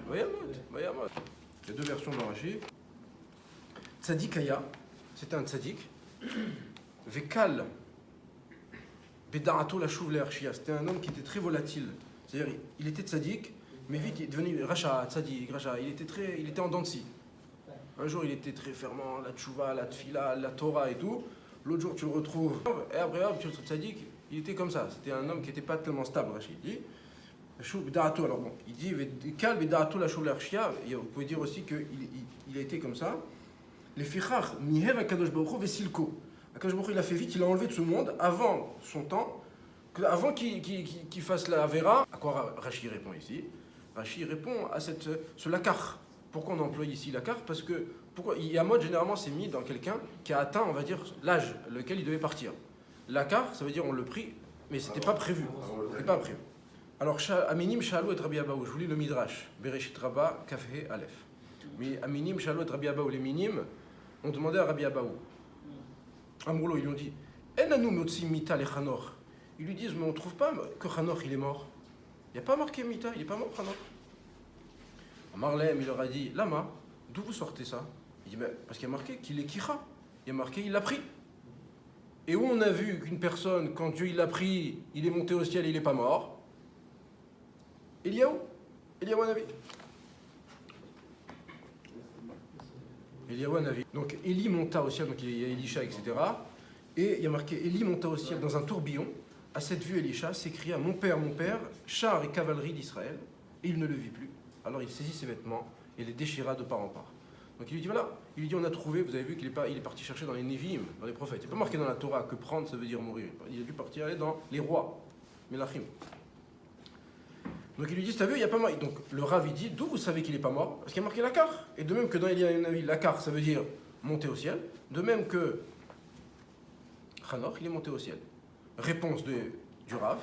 Vayamot. Il y a deux versions dans Rashi. Tzadik Aya, c'était un tzadik. Vekal, Bedarato la chouv l'erchia, c'était un homme qui était très volatile. C'est-à-dire, il était tzadik, mais vite il est devenu Racha, tzadik, Racha. Il était en dents de scie. Un jour, il était très fervent, la tchouva, la tfila, la Torah et tout. L'autre jour, tu le retrouves. Et après, hop, tu le tzadik, il était comme ça. C'était un homme qui n'était pas tellement stable, Rachid. Il dit, alors bon, il dit, calme et darato la chouv l'erchia. Vous pouvez dire aussi qu'il a été comme ça. Les fichach, mihev akadosh baruch hu vesilko. Akadosh baruch hu, il a fait vite, il a enlevé de ce monde avant son temps, avant qu'il fasse la vera. À quoi Rachid répond ici? Rachid répond à ce lakar. Pourquoi on emploie ici lakar? Parce que Yamot, généralement, c'est mis dans quelqu'un qui a atteint, on va dire, l'âge lequel il devait partir. Lakar, ça veut dire on le prie, mais c'était pas prévu. C'était pas prévu. Alors, Aminim Shalou et Rabbi Abaou, je vous lis le Midrash, Bereshit Rabba, Kafhe, Aleph. Mais Aminim Shalou et Rabbi Abaou, les Minim, ont demandé à Rabbi Abaou. Amroulo, ils lui ont dit, Enanu Motsi Mita le Chanor. Ils lui disent, mais on ne trouve pas que Chanor, il est mort. Il n'y a pas marqué Mita, il n'est pas mort, Chanor. Marlem, il leur a dit, Lama, d'où vous sortez ça? Il dit, mais parce qu'il y a marqué qu'il est Kicha. Il y a marqué, il l'a pris. Et où on a vu qu'une personne, quand Dieu il l'a pris, il est monté au ciel et il n'est pas mort? Eliaou Navi. Eliaou Navi. Donc Élie monta au ciel, donc il y a Elisha, etc. Et il y a marqué, Élie monta au ciel dans un tourbillon. À cette vue, Elisha s'écria, mon père, char et cavalerie d'Israël. Et il ne le vit plus. Alors il saisit ses vêtements et les déchira de part en part. Donc il lui dit voilà, il lui dit on a trouvé, vous avez vu qu'il est parti chercher dans les Nevi'im, dans les prophètes. Il n'est pas marqué dans la Torah que prendre ça veut dire mourir. Il a dû partir aller dans les rois, Melachim. Donc il lui dit t'as vu, il n'y a pas mort. Donc le Rav il dit d'où vous savez qu'il n'est pas mort? Parce qu'il y a marqué Lakar. Et de même que dans Eliyahu Lakar ça veut dire monter au ciel. De même que Hanor il est monté au ciel. Réponse du Rav.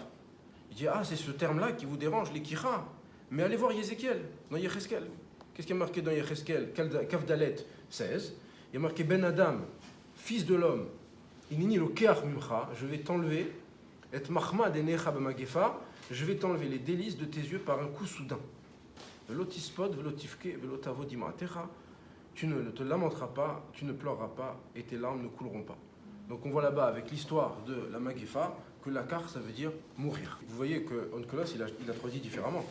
Il dit ah c'est ce terme-là qui vous dérange, les Kicha. Mais allez voir Yézéchiel, dans Yecheskel. Qu'est-ce qu'il y a marqué dans Yecheskel? Kavdalet 16. Il y a marqué Ben Adam, fils de l'homme, Inini lo keach mimcha, je vais t'enlever, et mahma denecha b'magefa, je vais t'enlever les délices de tes yeux par un coup soudain. Velotispod, velotifke, velotavo dimatecha, tu ne te lamenteras pas, tu ne pleureras pas, et tes larmes ne couleront pas. Donc on voit là-bas avec l'histoire de la magefa, que lakar ça veut dire mourir. Vous voyez que Onkelos il a traduit différemment.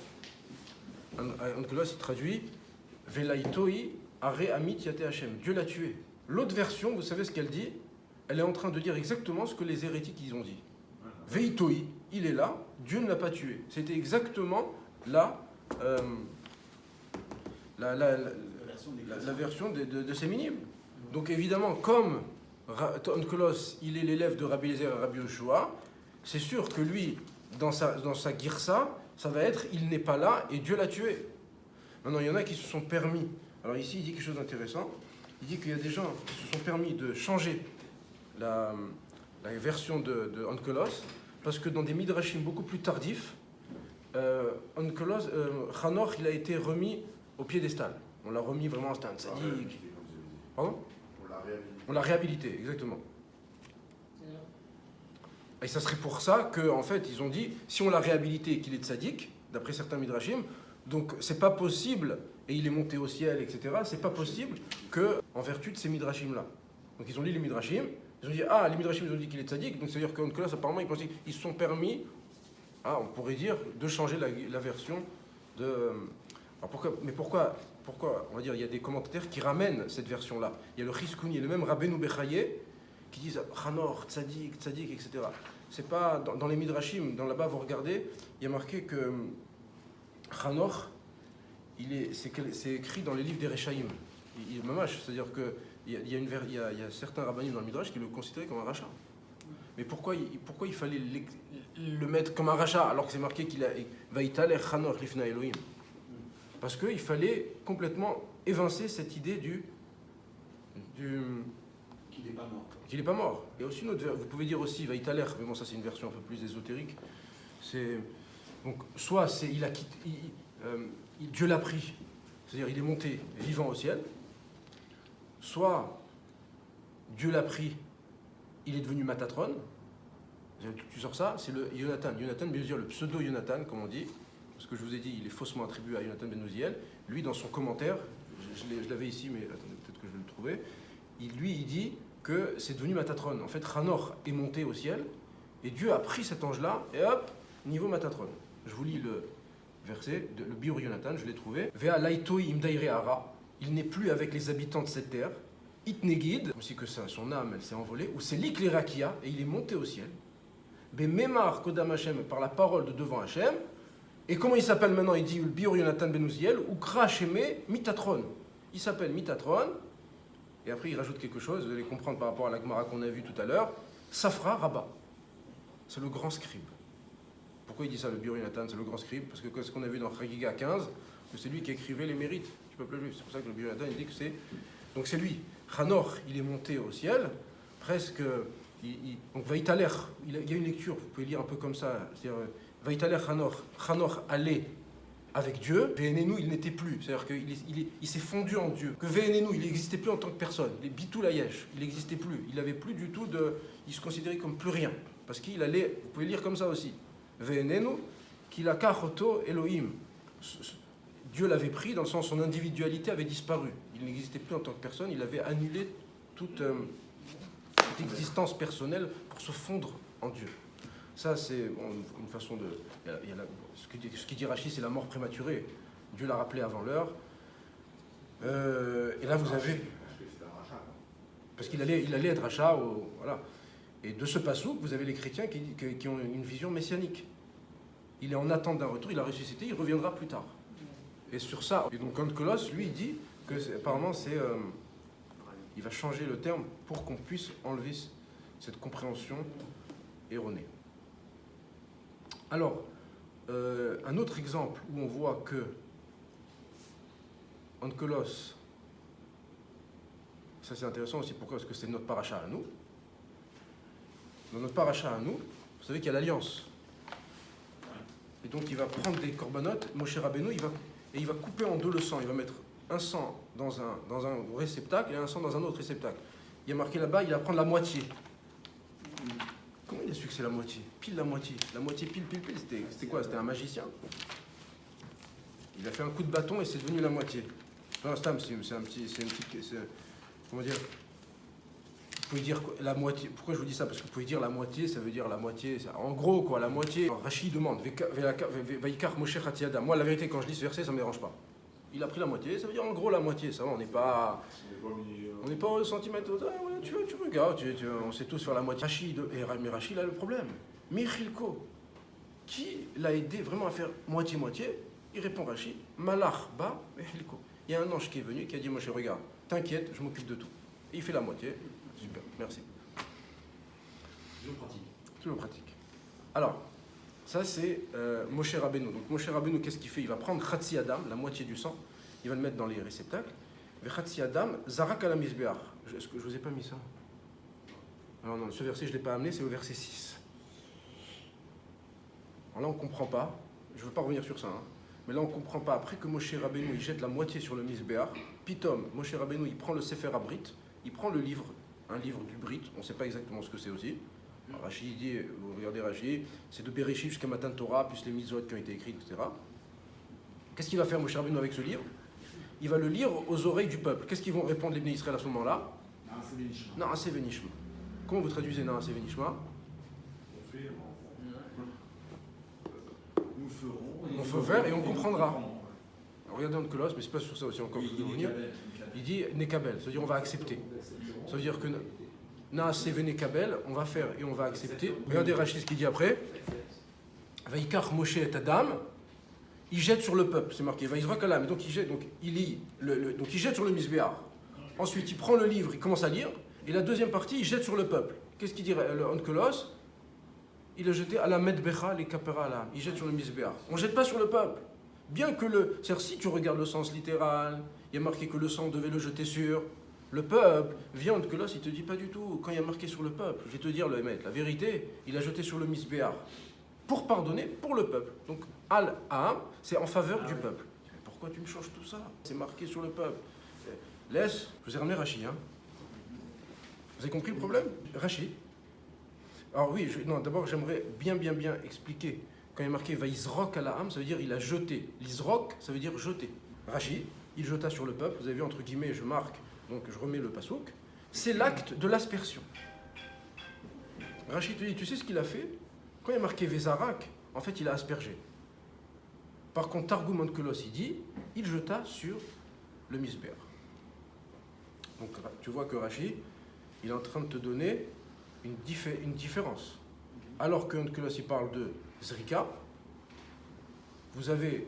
Onkelos il traduit Velaitoi are amit yate Hashem. Dieu l'a tué. L'autre version, vous savez ce qu'elle dit? Elle est en train de dire exactement ce que les hérétiques ils ont dit. Veitoi, il est là, Dieu ne l'a pas tué. C'était exactement la version de ces minimes. Donc évidemment, comme Onkelos il est l'élève de Rabbi Eliezer et Rabbi Yoshua, c'est sûr que lui, dans sa girsa, ça va être il n'est pas là et Dieu l'a tué. Maintenant, il y en a qui se sont permis. Alors ici, il dit quelque chose d'intéressant. Il dit qu'il y a des gens qui se sont permis de changer la version de Onkelos, parce que dans des midrashim beaucoup plus tardifs, Onkelos, Hanor, il a été remis au piédestal. On l'a remis vraiment, c'était un tzaddik. Pardon? On l'a réhabilité, exactement. Et ça serait pour ça qu'en fait, ils ont dit, si on l'a réhabilité et qu'il est tzaddik, d'après certains midrashim, donc c'est pas possible, et il est monté au ciel, etc., c'est pas possible que en vertu de ces midrashim-là. Donc ils ont lu les midrashim, Ils ont dit, ah, les Midrashim ils ont dit qu'il est tzaddik, donc c'est-à-dire qu'en Kolos, apparemment, ils pensaient qu'ils se sont permis, ah, on pourrait dire, de changer la version de. Alors pourquoi, on va dire, il y a des commentateurs qui ramènent cette version-là. Il y a le Chizkouni et le même Rabbeinu Bechaye qui disent Chanor, tzaddik, tzaddik, etc. C'est pas dans les Midrashim, là-bas, vous regardez, il y a marqué que Chanor, c'est écrit dans les livres des Rechaïm. Il est mamash, c'est-à-dire qu'il y a certains rabbinim dans le Midrash qui le considéraient comme un rachat. Mais pourquoi il fallait le mettre comme un rachat alors que c'est marqué qu'il a Vaïtalech Chanor Lifna Elohim? Parce qu'il fallait complètement évincer cette idée qu'il n'est pas mort. Qu'il n'est pas mort. Il y a aussi une autre vous pouvez dire aussi Vaïtaler, mais bon ça c'est une version un peu plus ésotérique. Donc soit Dieu l'a pris, c'est-à-dire il est monté vivant au ciel, soit Dieu l'a pris, il est devenu Matatron. Tu sors ça, c'est le Yonatan. Yonatan, bien sûr, le pseudo-Yonatan, comme on dit, parce que je vous ai dit, il est faussement attribué à Yonatan ben Uziel. Lui, dans son commentaire, je l'avais ici, mais attendez, peut-être que je vais le trouver, il dit que c'est devenu Matatron. En fait, Hanor est monté au ciel, et Dieu a pris cet ange-là, et hop, niveau Matatron. Je vous lis le verset, le Biur Yonatan, je l'ai trouvé. Vea laitoi imdaire ara, il n'est plus avec les habitants de cette terre. Itnegid, aussi que son âme, elle s'est envolée, ou c'est l'Iklerakia, et il est monté au ciel. Memar Kodam Hashem, par la parole de devant Hashem. Et comment il s'appelle maintenant? Il dit le Biur Yonatan ben Uziel, ou Krasheme Mitatron. Il s'appelle Mitatron, et après il rajoute quelque chose, vous allez comprendre par rapport à la Gemara qu'on a vue tout à l'heure. Safra Rabba. C'est le grand scribe. Pourquoi il dit ça, le Biur Yonatan, c'est le grand scribe? Parce que ce qu'on a vu dans Chagiga 15, que c'est lui qui écrivait les mérites du peuple juif. C'est pour ça que le Biur Yonatan, il dit que c'est. Donc c'est lui. Hanor, il est monté au ciel, presque. Donc Vaïtaler, il y a une lecture, vous pouvez lire un peu comme ça. C'est-à-dire, Vaïtaler Hanor allait avec Dieu. Ve'enenu, il n'était plus. C'est-à-dire qu'il s'est fondu en Dieu. Que Ve'enenu, il n'existait plus en tant que personne. Les Bitul Hayesh, il n'existait plus. Il n'avait plus du tout il se considérait comme plus rien. Parce qu'il allait, vous pouvez lire comme ça aussi. Ve'enenu, qu'il a kachoto Elohim. Dieu l'avait pris dans le sens où son individualité avait disparu. Il n'existait plus en tant que personne, il avait annulé toute existence personnelle pour se fondre en Dieu. Ça, c'est une façon de. Ce qui dit Rashi, c'est la mort prématurée. Dieu l'a rappelé avant l'heure. Et là, vous avez. Parce qu'il allait être rachat. Voilà. Et de ce passou, vous avez les chrétiens qui ont une vision messianique. Il est en attente d'un retour, il a ressuscité, il reviendra plus tard. Et sur ça, et donc Kolos, lui, il dit que apparemment il va changer le terme pour qu'on puisse enlever cette compréhension erronée. Alors, un autre exemple où on voit que Onkelos, ça c'est intéressant aussi, pourquoi? Parce que c'est notre paracha à nous. Dans notre paracha à nous, vous savez qu'il y a l'alliance. Et donc il va prendre des corbanotes, Moshe Rabbeinu, il va couper en deux le sang, il va mettre un sang dans un réceptacle et un sang dans un autre réceptacle. Il y a marqué là-bas, il va prendre la moitié. Comment il a su que c'est la moitié? Pile la moitié. La moitié pile, c'était quoi? C'était un magicien. Il a fait un coup de bâton et c'est devenu la moitié. Non, Stam, c'est une petite... Comment dire? Vous pouvez dire la moitié. Pourquoi je vous dis ça? Parce que vous pouvez dire la moitié, ça veut dire la moitié. En gros, quoi, la moitié. Rashi demande, Vaikar Moshe Chatiada. Moi, la vérité, quand je lis ce verset, ça ne me dérange pas. Il a pris la moitié, ça veut dire en gros la moitié. Ça va, on n'est pas au centimètre. Ah, ouais, tu regardes, on sait tous faire la moitié. Mais Rashi, il a le problème. Michilko, qui l'a aidé vraiment à faire moitié-moitié? Il répond Rashi, Malach ba Michilko. Il y a un ange qui est venu qui a dit Moshe, regarde, t'inquiète, je m'occupe de tout. Et il fait la moitié. Super, merci. Toujours pratique. Alors, ça c'est Moshe Rabbeinu. Donc Moshe Rabbeinu, qu'est-ce qu'il fait? Il va prendre Khatsi Adam, la moitié du sang, il va le mettre dans les réceptacles. Et Khatsi Adam, Zarak ala Mizbeach. Est-ce que je vous ai pas mis ça? Alors non, ce verset je ne l'ai pas amené, c'est au verset 6. Alors là on ne comprend pas, je ne veux pas revenir sur ça, hein. Mais là on ne comprend pas. Après que Moshe Rabbeinu il jette la moitié sur le Mizbeach, Pitom, Moshe Rabbeinu il prend le Sefer Abrit, il prend le livre, un livre du Brit, on ne sait pas exactement ce que c'est aussi. Rashi dit, vous regardez Rashi, c'est de Bereshit jusqu'à Matan Torah, plus les mitzvot qui ont été écrites, etc. Qu'est-ce qu'il va faire Moshe Rabbeinu avec ce livre? Il va le lire aux oreilles du peuple. Qu'est-ce qu'ils vont répondre les Bnei Israël à ce moment-là? Non, c'est Venishma. Comment vous traduisez Naaseh Venishma? Nous ferons. On fait faire et on comprendra. Regardez Onkelos, mais c'est pas sur ça aussi encore. Il dit Nekabel, c'est-à-dire on va accepter. Ça veut dire que Naaseh Venekabel, on va faire et on va accepter. Regardez Rachid ce qu'il dit après. Vaikach Moshe et Adam, il jette sur le peuple, c'est marqué. Vaïzra Kalam, donc il jette, donc il lit, donc il jette sur le Misbéar. Ensuite, il prend le livre, il commence à lire, et la deuxième partie, il jette sur le peuple. Qu'est-ce qu'il dit le Onkelos? Il a jeté à la Medbecha, les Kapera à l'âme. Il jette sur le Misbéar. On ne jette pas sur le peuple. Bien que c'est-à-dire, si tu regardes le sens littéral, il y a marqué que le sang devait le jeter sur le peuple. Viens Onkelos, il te dit pas du tout. Quand il y a marqué sur le peuple, je vais te dire le maître, la vérité, il a jeté sur le Misbéar. Pour pardonner, pour le peuple. Donc, Al-Am, c'est en faveur du peuple. Mais pourquoi tu me changes tout ça? C'est marqué sur le peuple. Laisse, je vous ai ramené Rachid. Hein. Vous avez compris le problème? Rachid. Alors oui, non, d'abord j'aimerais bien expliquer. Quand il est marqué Vaïzrok Al-Am, ça veut dire il a jeté. L'Izrok, ça veut dire jeter. Rachid, il jeta sur le peuple. Vous avez vu, entre guillemets, je marque, donc je remets le pasouk. C'est l'acte de l'aspersion. Rachid te dit, tu sais ce qu'il a fait? Quand il est marqué Vézarak, en fait, il a aspergé. Par contre, Targum Onkelos, il dit, il jeta sur le Misbéar. Donc, tu vois que Rachid, il est en train de te donner une différence. Alors que Onkelos, il parle de Zrika, vous avez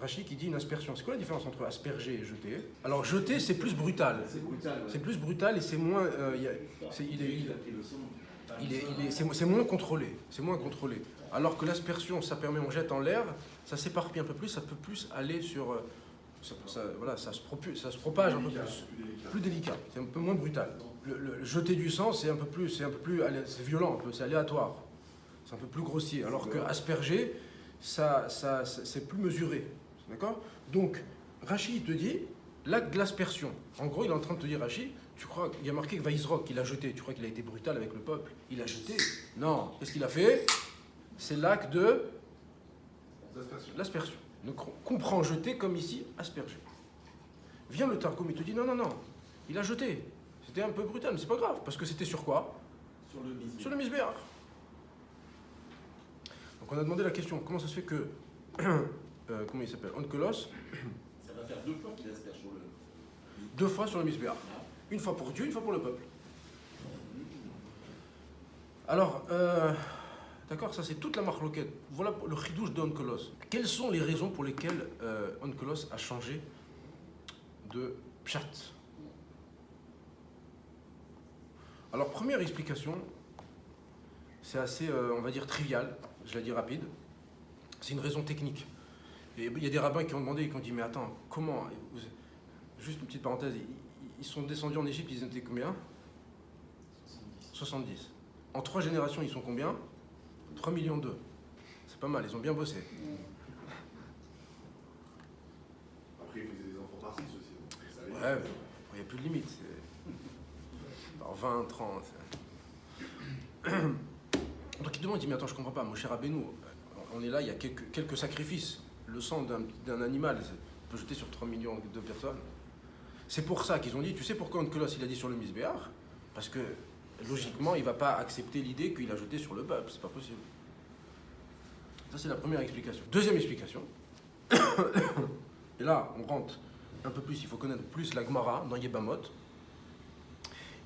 Rachid qui dit une aspersion. C'est quoi la différence entre asperger et jeter? Alors, jeter, c'est plus brutal. C'est brutal. Ouais. C'est plus brutal et c'est moins... c'est moins contrôlé. C'est moins contrôlé. Alors que l'aspersion, ça permet, on jette en l'air, ça s'éparpille un peu plus, ça peut plus aller sur... voilà, ça se propage un peu plus délicat. C'est un peu moins brutal. Le jeter du sang, c'est un peu plus c'est violent, c'est aléatoire. C'est un peu plus grossier. Alors que asperger, c'est plus mesuré. D'accord? Donc, Rachid te dit, l'acte de l'aspersion. En gros, il est en train de te dire, Rachid, tu crois qu'il y a marqué que Vaïzrok, il a jeté. Tu crois qu'il a été brutal avec le peuple? Il a jeté. Non. Qu'est-ce qu'il a fait? C'est l'acte de l'aspersion. Donc, comprends jeter comme ici, asperger. Vient le Targum, il te dit, non. Il a jeté. C'était un peu brutal, mais c'est pas grave. Parce que c'était sur quoi? Sur le Misbéar. Donc, on a demandé la question, comment ça se fait que... comment il s'appelle? Onkelos. Ça va faire 2 fois qu'il asperge sur le... 2 fois sur le Misbéar. Une fois pour Dieu, une fois pour le peuple. Alors, d'accord, ça c'est toute la marloquette. Voilà le chidouche d'Onkelos. Quelles sont les raisons pour lesquelles Onkelos a changé de pshat? Alors, première explication, c'est assez, on va dire, trivial, je la dis rapide. C'est une raison technique. Et il y a des rabbins qui ont demandé, qui ont dit, mais attends, comment? Juste une petite parenthèse, ils sont descendus en Égypte, ils étaient combien? 70. En 3 générations, ils sont combien? 3,2 millions. C'est pas mal, ils ont bien bossé. Après, ils faisaient des enfants par 6 aussi. Ouais, il n'y a plus de limite. Alors 20, 30. Donc il demande, il dit, mais attends, je comprends pas, mon cher Rabbeinu, on est là, il y a quelques sacrifices. Le sang d'un animal, on peut jeter sur 3 millions de personnes. C'est pour ça qu'ils ont dit, tu sais pourquoi Onkelos il a dit sur le Misbéar? Parce que logiquement, il ne va pas accepter l'idée qu'il a jeté sur le peuple, c'est pas possible. Ça c'est la première explication. Deuxième explication, et là on rentre un peu plus, il faut connaître plus la Gemara dans Yebamot.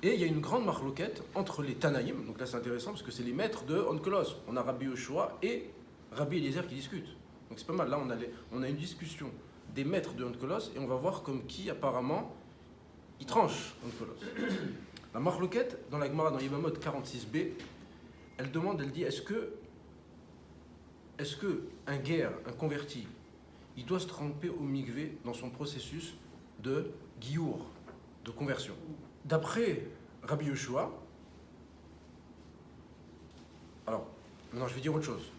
Et il y a une grande marloquette entre les Tanaïm, donc là c'est intéressant parce que c'est les maîtres de Onkelos. On a Rabbi Yoshua et Rabbi Eliezer qui discutent. Donc c'est pas mal, là on a une discussion des maîtres de Onkelos et on va voir comme qui apparemment il tranche Onkelos. La marloquette dans la Gemara dans Yebamot 46b, elle demande, elle dit est-ce que un guerre, un converti, il doit se tremper au mikvé dans son processus de giour, de conversion? D'après Rabbi Yoshua, alors, maintenant je vais dire autre chose.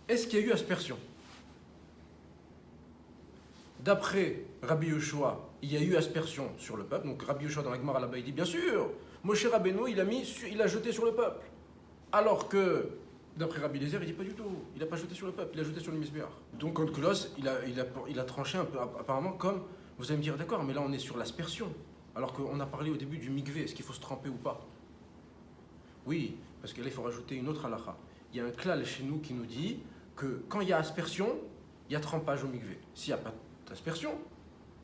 Est-ce qu'il y a eu aspersion? D'après Rabbi Yoshua, il y a eu aspersion sur le peuple. Donc Rabbi Yoshua dans la Gemara là-bas, il dit bien sûr, Moshe Rabbeinu, il a jeté sur le peuple. Alors que, d'après Rabbi Eliezer, il dit pas du tout. Il n'a pas jeté sur le peuple, il a jeté sur le Misbéar. Donc Onkelos, il a tranché un peu, apparemment comme, vous allez me dire, d'accord, mais là on est sur l'aspersion. Alors qu'on a parlé au début du mikvé, est-ce qu'il faut se tremper ou pas? Oui, parce que là, il faut rajouter une autre halakha. Il y a un klal chez nous qui nous dit que quand il y a aspersion, il y a trempage au mikvé. S'il n'y a pas d'aspersion,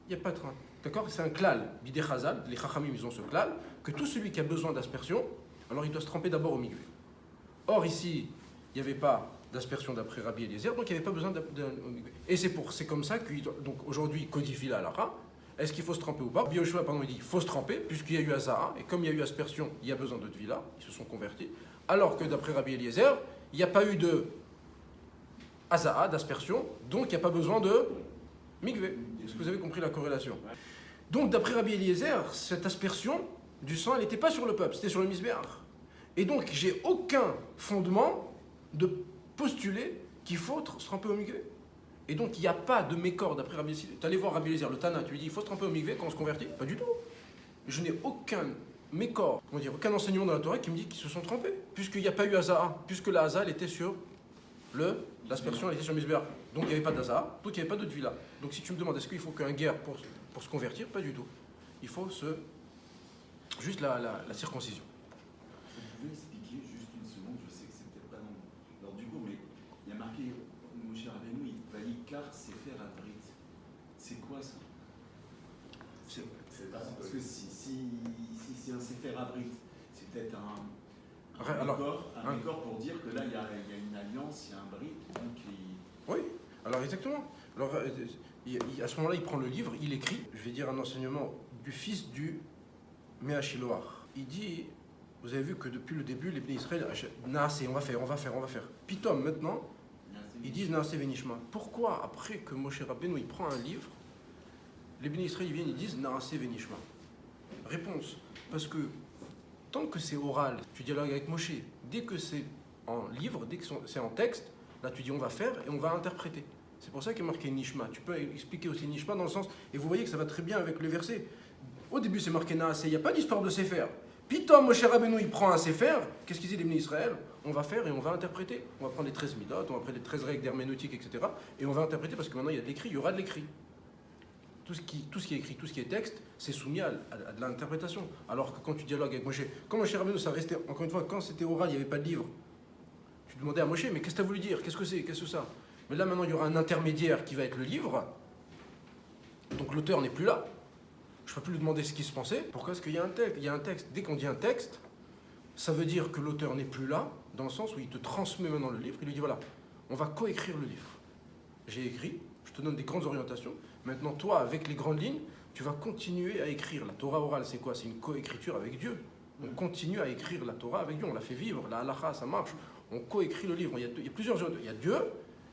il n'y a pas de trempage. D'accord? C'est un klal, bidé chazal, les chachamim ils ont ce klal, que tout celui qui a besoin d'aspersion, alors il doit se tremper d'abord au mikvé. Or ici, il n'y avait pas d'aspersion d'après Rabbi Eliezer, donc il n'y avait pas besoin de mikvé. Et c'est comme ça que, donc aujourd'hui, codifie la halakha. Est-ce qu'il faut se tremper ou pas? Rabbi Yoshua, pardon, il dit qu'il faut se tremper, puisqu'il y a eu Hazaa, et comme il y a eu aspersion, il y a besoin de Tvila, ils se sont convertis. Alors que d'après Rabbi Eliezer, il n'y a pas eu de Hazaa, d'aspersion, donc il n'y a pas besoin de mikvé. Est-ce que vous avez compris la corrélation? Donc d'après Rabbi Eliezer, cette aspersion du sang, elle n'était pas sur le peuple, c'était sur le misbéach. Et donc j'ai aucun fondement de postuler qu'il faut se tremper au mikvé. Et donc il n'y a pas de mécor d'après Rabbi Eliezer. Tu allais voir Rabbi Eliezer, le Tana, tu lui dis il faut se tremper au mikvé quand on se convertit? Pas du tout. Je n'ai aucun mécor, aucun enseignement dans la Torah qui me dit qu'ils se sont trempés, puisqu'il n'y a pas eu Hazaa, puisque la Hazaa elle était sur l'aspersion, elle était sur le misbéach. Donc il n'y avait pas d'Hazaa, donc il n'y avait pas de Tvila. Donc si tu me demandes est-ce qu'il faut qu'un guerre pour se convertir, pas du tout. Il faut juste la circoncision. Vous pouvez expliquer juste une seconde, je sais que c'est peut-être pas dans l'ordre du jour, mais il y a marqué, mon cher Rabbeinu, il va dire car c'est faire un brit. C'est quoi ça? C'est pas ça. Parce que si c'est un sefer abrit, c'est peut-être un accord pour dire que là il y a une alliance, il y a un brit, donc Oui, alors exactement. Alors, à ce moment-là, il prend le livre, il écrit, je vais dire un enseignement du fils du Meachiloach. Il dit, vous avez vu que depuis le début, les Bnei Israël, Naasé, on va faire. Pitom, maintenant, ils disent Naasé Venishma. Pourquoi, après que Moshe Rabbeinu, il prend un livre, les Bnei Israël, ils viennent, ils disent Naasé Venishma? Réponse, parce que tant que c'est oral, tu dialogues avec Moshe. Dès que c'est en livre, dès que c'est en texte, là tu dis on va faire et on va interpréter. C'est pour ça qu'il est marqué Nishma. Tu peux expliquer aussi Nishma dans le sens, et vous voyez que ça va très bien avec le verset. Au début c'est marqué Naasé, il n'y a pas d'histoire de Sefer. Pitom, Moshe Rabbeinu, il prend un Sefer, qu'est-ce qu'il dit les Bnei Israël? On va faire et on va interpréter. On va prendre les 13 midot, on va prendre les 13 règles d'herméneutique, etc. Et on va interpréter parce que maintenant il y a de l'écrit, il y aura de l'écrit. Tout ce qui est écrit, tout ce qui est texte, c'est soumis à de l'interprétation. Alors que quand tu dialogues avec Moshe, quand Moshe Rabbeinu, ça restait, encore une fois, quand c'était oral, il n'y avait pas de livre. Tu demandais à Moshe, mais qu'est-ce que tu as voulu dire? Qu'est-ce que c'est? Qu'est-ce que ça? Mais là, maintenant, il y aura un intermédiaire qui va être le livre. Donc l'auteur n'est plus là. Je ne peux plus lui demander ce qu'il se pensait. Pourquoi? Parce qu'il y a un texte. Il y a un texte. Dès qu'on dit un texte, ça veut dire que l'auteur n'est plus là, dans le sens où il te transmet maintenant le livre. Il lui dit, voilà, on va coécrire le livre. J'ai écrit, je te donne des grandes orientations. Maintenant, toi, avec les grandes lignes, tu vas continuer à écrire. La Torah orale, c'est quoi? C'est une coécriture avec Dieu. On continue à écrire la Torah avec Dieu. On la fait vivre. La halakha, ça marche. On coécrit le livre. Il y a plusieurs choses. Il y a Dieu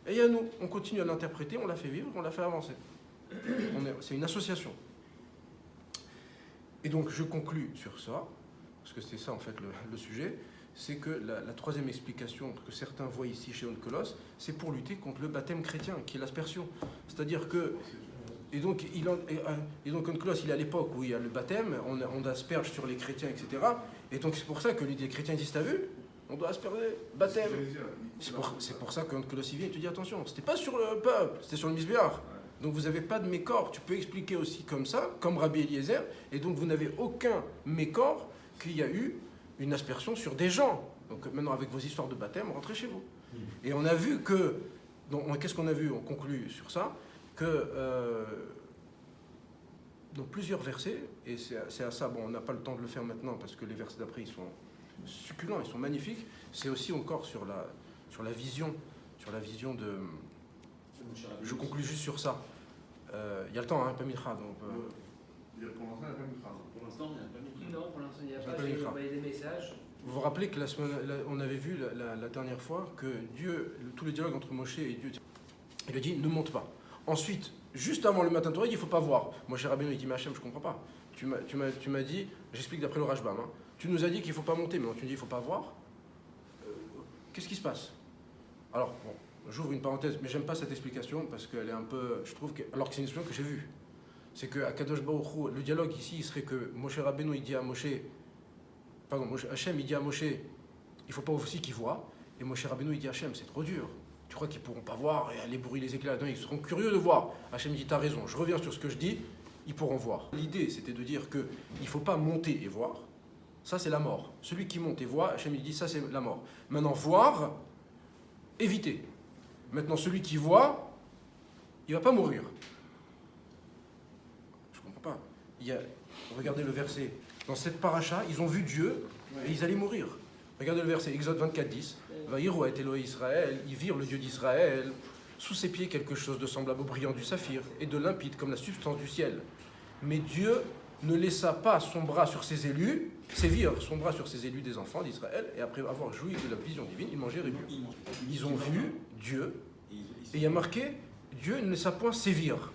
et il y a nous. On continue à l'interpréter, on la fait vivre, on la fait avancer. C'est une association. Et donc, je conclus sur ça, parce que c'est ça, en fait, le sujet. C'est que la troisième explication que certains voient ici chez Onkelos, c'est pour lutter contre le baptême chrétien, qui est l'aspersion. C'est-à-dire que... Et donc Onkelos, il est à l'époque où il y a le baptême, on asperge sur les chrétiens, etc. Et donc c'est pour ça que les chrétiens disent, t'as vu? On doit asperger, baptême. C'est pour ça qu'Onkelos il vient et te dit, attention, c'était pas sur le peuple, c'était sur le misbéach. Donc vous n'avez pas de mécor. Tu peux expliquer aussi comme ça, comme Rabbi Eliezer, et donc vous n'avez aucun mécor qu'il y a eu une aspersion sur des gens. Donc maintenant, avec vos histoires de baptême, rentrez chez vous. Et on a vu que... Qu'est-ce qu'on a vu? On conclut sur ça, que dans plusieurs versets, et c'est à ça, bon, on n'a pas le temps de le faire maintenant, parce que les versets d'après, ils sont succulents, ils sont magnifiques. C'est aussi encore sur la vision de... Je conclus juste sur ça. Il y a le temps, hein, pas Milcha, donc... Pour l'instant, il n'y a pas de crâne. pour l'instant il n'y a pas mis. Non, pour l'instant, il n'y a J'ai pas. pas J'ai mis envoyé des messages. Vous vous rappelez que on avait vu la dernière fois que Dieu, tous les dialogues entre Moshe et Dieu, il lui a dit ne monte pas. Ensuite, juste avant le matin de Torah, il dit il ne faut pas voir. Moshe Rabbeinu il dit mais Hachem, je ne comprends pas. Tu m'as dit, j'explique d'après le Rashbam, hein, tu nous as dit qu'il ne faut pas monter, mais tu me dis il ne faut pas voir. Qu'est-ce qui se passe? Alors, bon, j'ouvre une parenthèse, mais j'aime pas cette explication parce qu'elle est un peu, je trouve que, alors que c'est une explication que j'ai vue. C'est que à Kadosh Baruch Hu, le dialogue ici, il serait que Moshe Rabbeinu il dit à Moshe, Hachem il dit à Moshe, il ne faut pas aussi qu'il voit, et Moshe Rabbeinu il dit à Hachem, c'est trop dur. Tu crois qu'ils ne pourront pas voir et aller bourrer les éclats? Non, ils seront curieux de voir. Hachem dit, t'as raison, je reviens sur ce que je dis, ils pourront voir. L'idée, c'était de dire qu'il ne faut pas monter et voir. Ça, c'est la mort. Celui qui monte et voit, Hachem, il dit, ça, c'est la mort. Maintenant, voir, éviter. Maintenant, celui qui voit, il ne va pas mourir. Je ne comprends pas. Regardez le verset. Dans cette paracha, ils ont vu Dieu et ils allaient mourir. Regardez le verset, Exode 24, 10. Vaïrou et Elohim Israël, ils virent le Dieu d'Israël, sous ses pieds quelque chose de semblable au brillant du saphir et de limpide comme la substance du ciel. Mais Dieu ne laissa pas son bras sur ses élus, sévir son bras sur ses élus des enfants d'Israël, et après avoir joui de la vision divine, ils mangèrent et burent. Ils ont vu Dieu, et il y a marqué, Dieu ne laissa point sévir.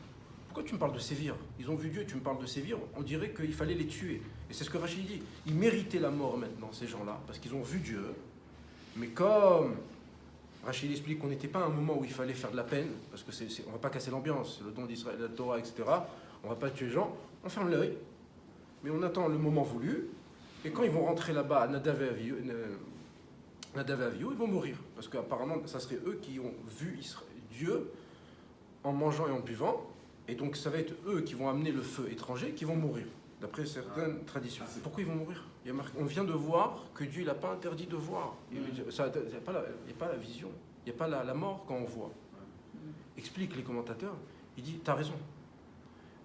Pourquoi tu me parles de sévir? Ils ont vu Dieu, tu me parles de sévir, on dirait qu'il fallait les tuer. Et c'est ce que Rachid dit. Ils méritaient la mort maintenant, ces gens-là, parce qu'ils ont vu Dieu. Mais comme Rachid explique qu'on n'était pas à un moment où il fallait faire de la peine, parce que on ne va pas casser l'ambiance, c'est le don d'Israël, la Torah, etc. On ne va pas tuer les gens, on ferme l'œil, mais on attend le moment voulu, et quand ils vont rentrer là-bas à Nadav et Avihu, ils vont mourir, parce qu'apparemment, ça serait eux qui ont vu Dieu en mangeant et en buvant, et donc ça va être eux qui vont amener le feu étranger, qui vont mourir, d'après certaines traditions. Pourquoi ils vont mourir? On vient de voir que Dieu n'a pas interdit de voir. Il n'y a pas la vision, il n'y a pas la mort quand on voit. Explique les commentateurs, il dit, t'as raison.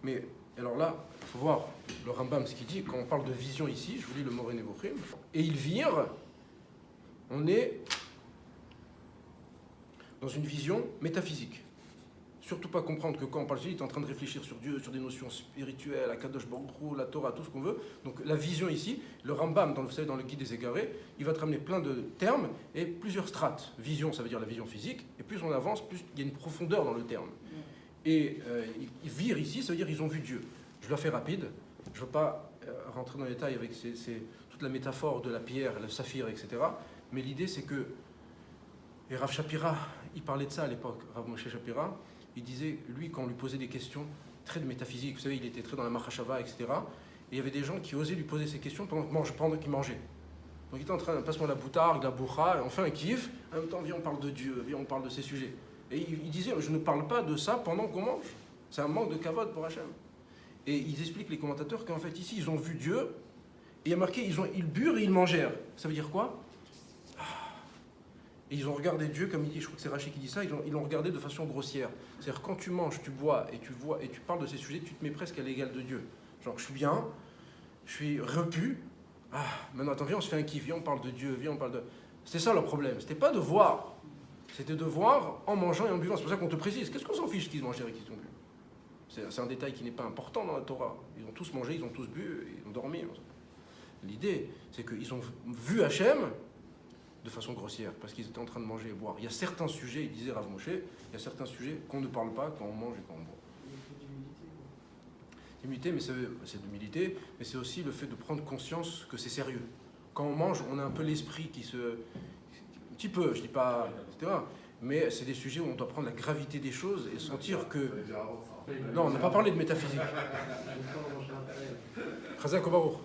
Mais alors là, il faut voir le Rambam, ce qu'il dit, quand on parle de vision ici, je vous lis le Moreh Nevuchim, et ils virent, on est dans une vision métaphysique. Surtout pas comprendre que quand on parle de Dieu, il est en train de réfléchir sur Dieu, sur des notions spirituelles, la Kadosh Baruch Hu, la Torah, tout ce qu'on veut. Donc la vision ici, le Rambam, vous savez, dans le Guide des Égarés, il va te ramener plein de termes et plusieurs strates. Vision, ça veut dire la vision physique, et plus on avance, plus il y a une profondeur dans le terme. Et ils virent ici, ça veut dire qu'ils ont vu Dieu. Je la fais rapide, je ne veux pas rentrer dans les détails avec toute la métaphore de la pierre, le saphir, etc. Mais l'idée, c'est que, et Rav Shapira, il parlait de ça à l'époque, Rav Moshe Shapira, il disait, lui, quand on lui posait des questions très de métaphysique, vous savez, il était très dans la Mahashava, etc. Et il y avait des gens qui osaient lui poser ces questions pendant qu'il mangeait. Donc il était en train de passer la boutargue, la bourra, et on fait un kiff, en même temps, viens, on parle de Dieu, viens, on parle de ces sujets. Et il disait, je ne parle pas de ça pendant qu'on mange. C'est un manque de kavod pour Hachem. Et ils expliquent, les commentateurs, qu'en fait, ici, ils ont vu Dieu, et il y a marqué, ils burent et ils mangèrent. Ça veut dire quoi? Et ils ont regardé Dieu, comme il dit, je crois que c'est Rachid qui dit ça, ils l'ont regardé de façon grossière. C'est-à-dire, quand tu manges, tu bois, et tu parles de ces sujets, tu te mets presque à l'égal de Dieu. Genre, je suis bien, je suis repu, maintenant, attends, viens, on se fait un kiff, viens, on parle de Dieu, viens, on parle de... C'était ça le problème, c'était pas de voir. C'était de voir en mangeant et en buvant. C'est pour ça qu'on te précise. Qu'est-ce qu'on s'en fiche qu'ils mangeaient et qu'ils ont bu? C'est un détail qui n'est pas important dans la Torah. Ils ont tous mangé, ils ont tous bu, ils ont dormi. L'idée, c'est qu'ils ont vu Hachem de façon grossière, parce qu'ils étaient en train de manger et boire. Il y a certains sujets, il disait Rav Moshe, il y a certains sujets qu'on ne parle pas quand on mange et quand on boit. L'humilité, mais c'est d'humilité, mais c'est aussi le fait de prendre conscience que c'est sérieux. Quand on mange, on a un peu l'esprit qui se... Un petit peu, je dis pas, etc. Mais c'est des sujets où on doit prendre la gravité des choses et sentir que... Non, on n'a pas parlé de métaphysique. Chazak Obarour.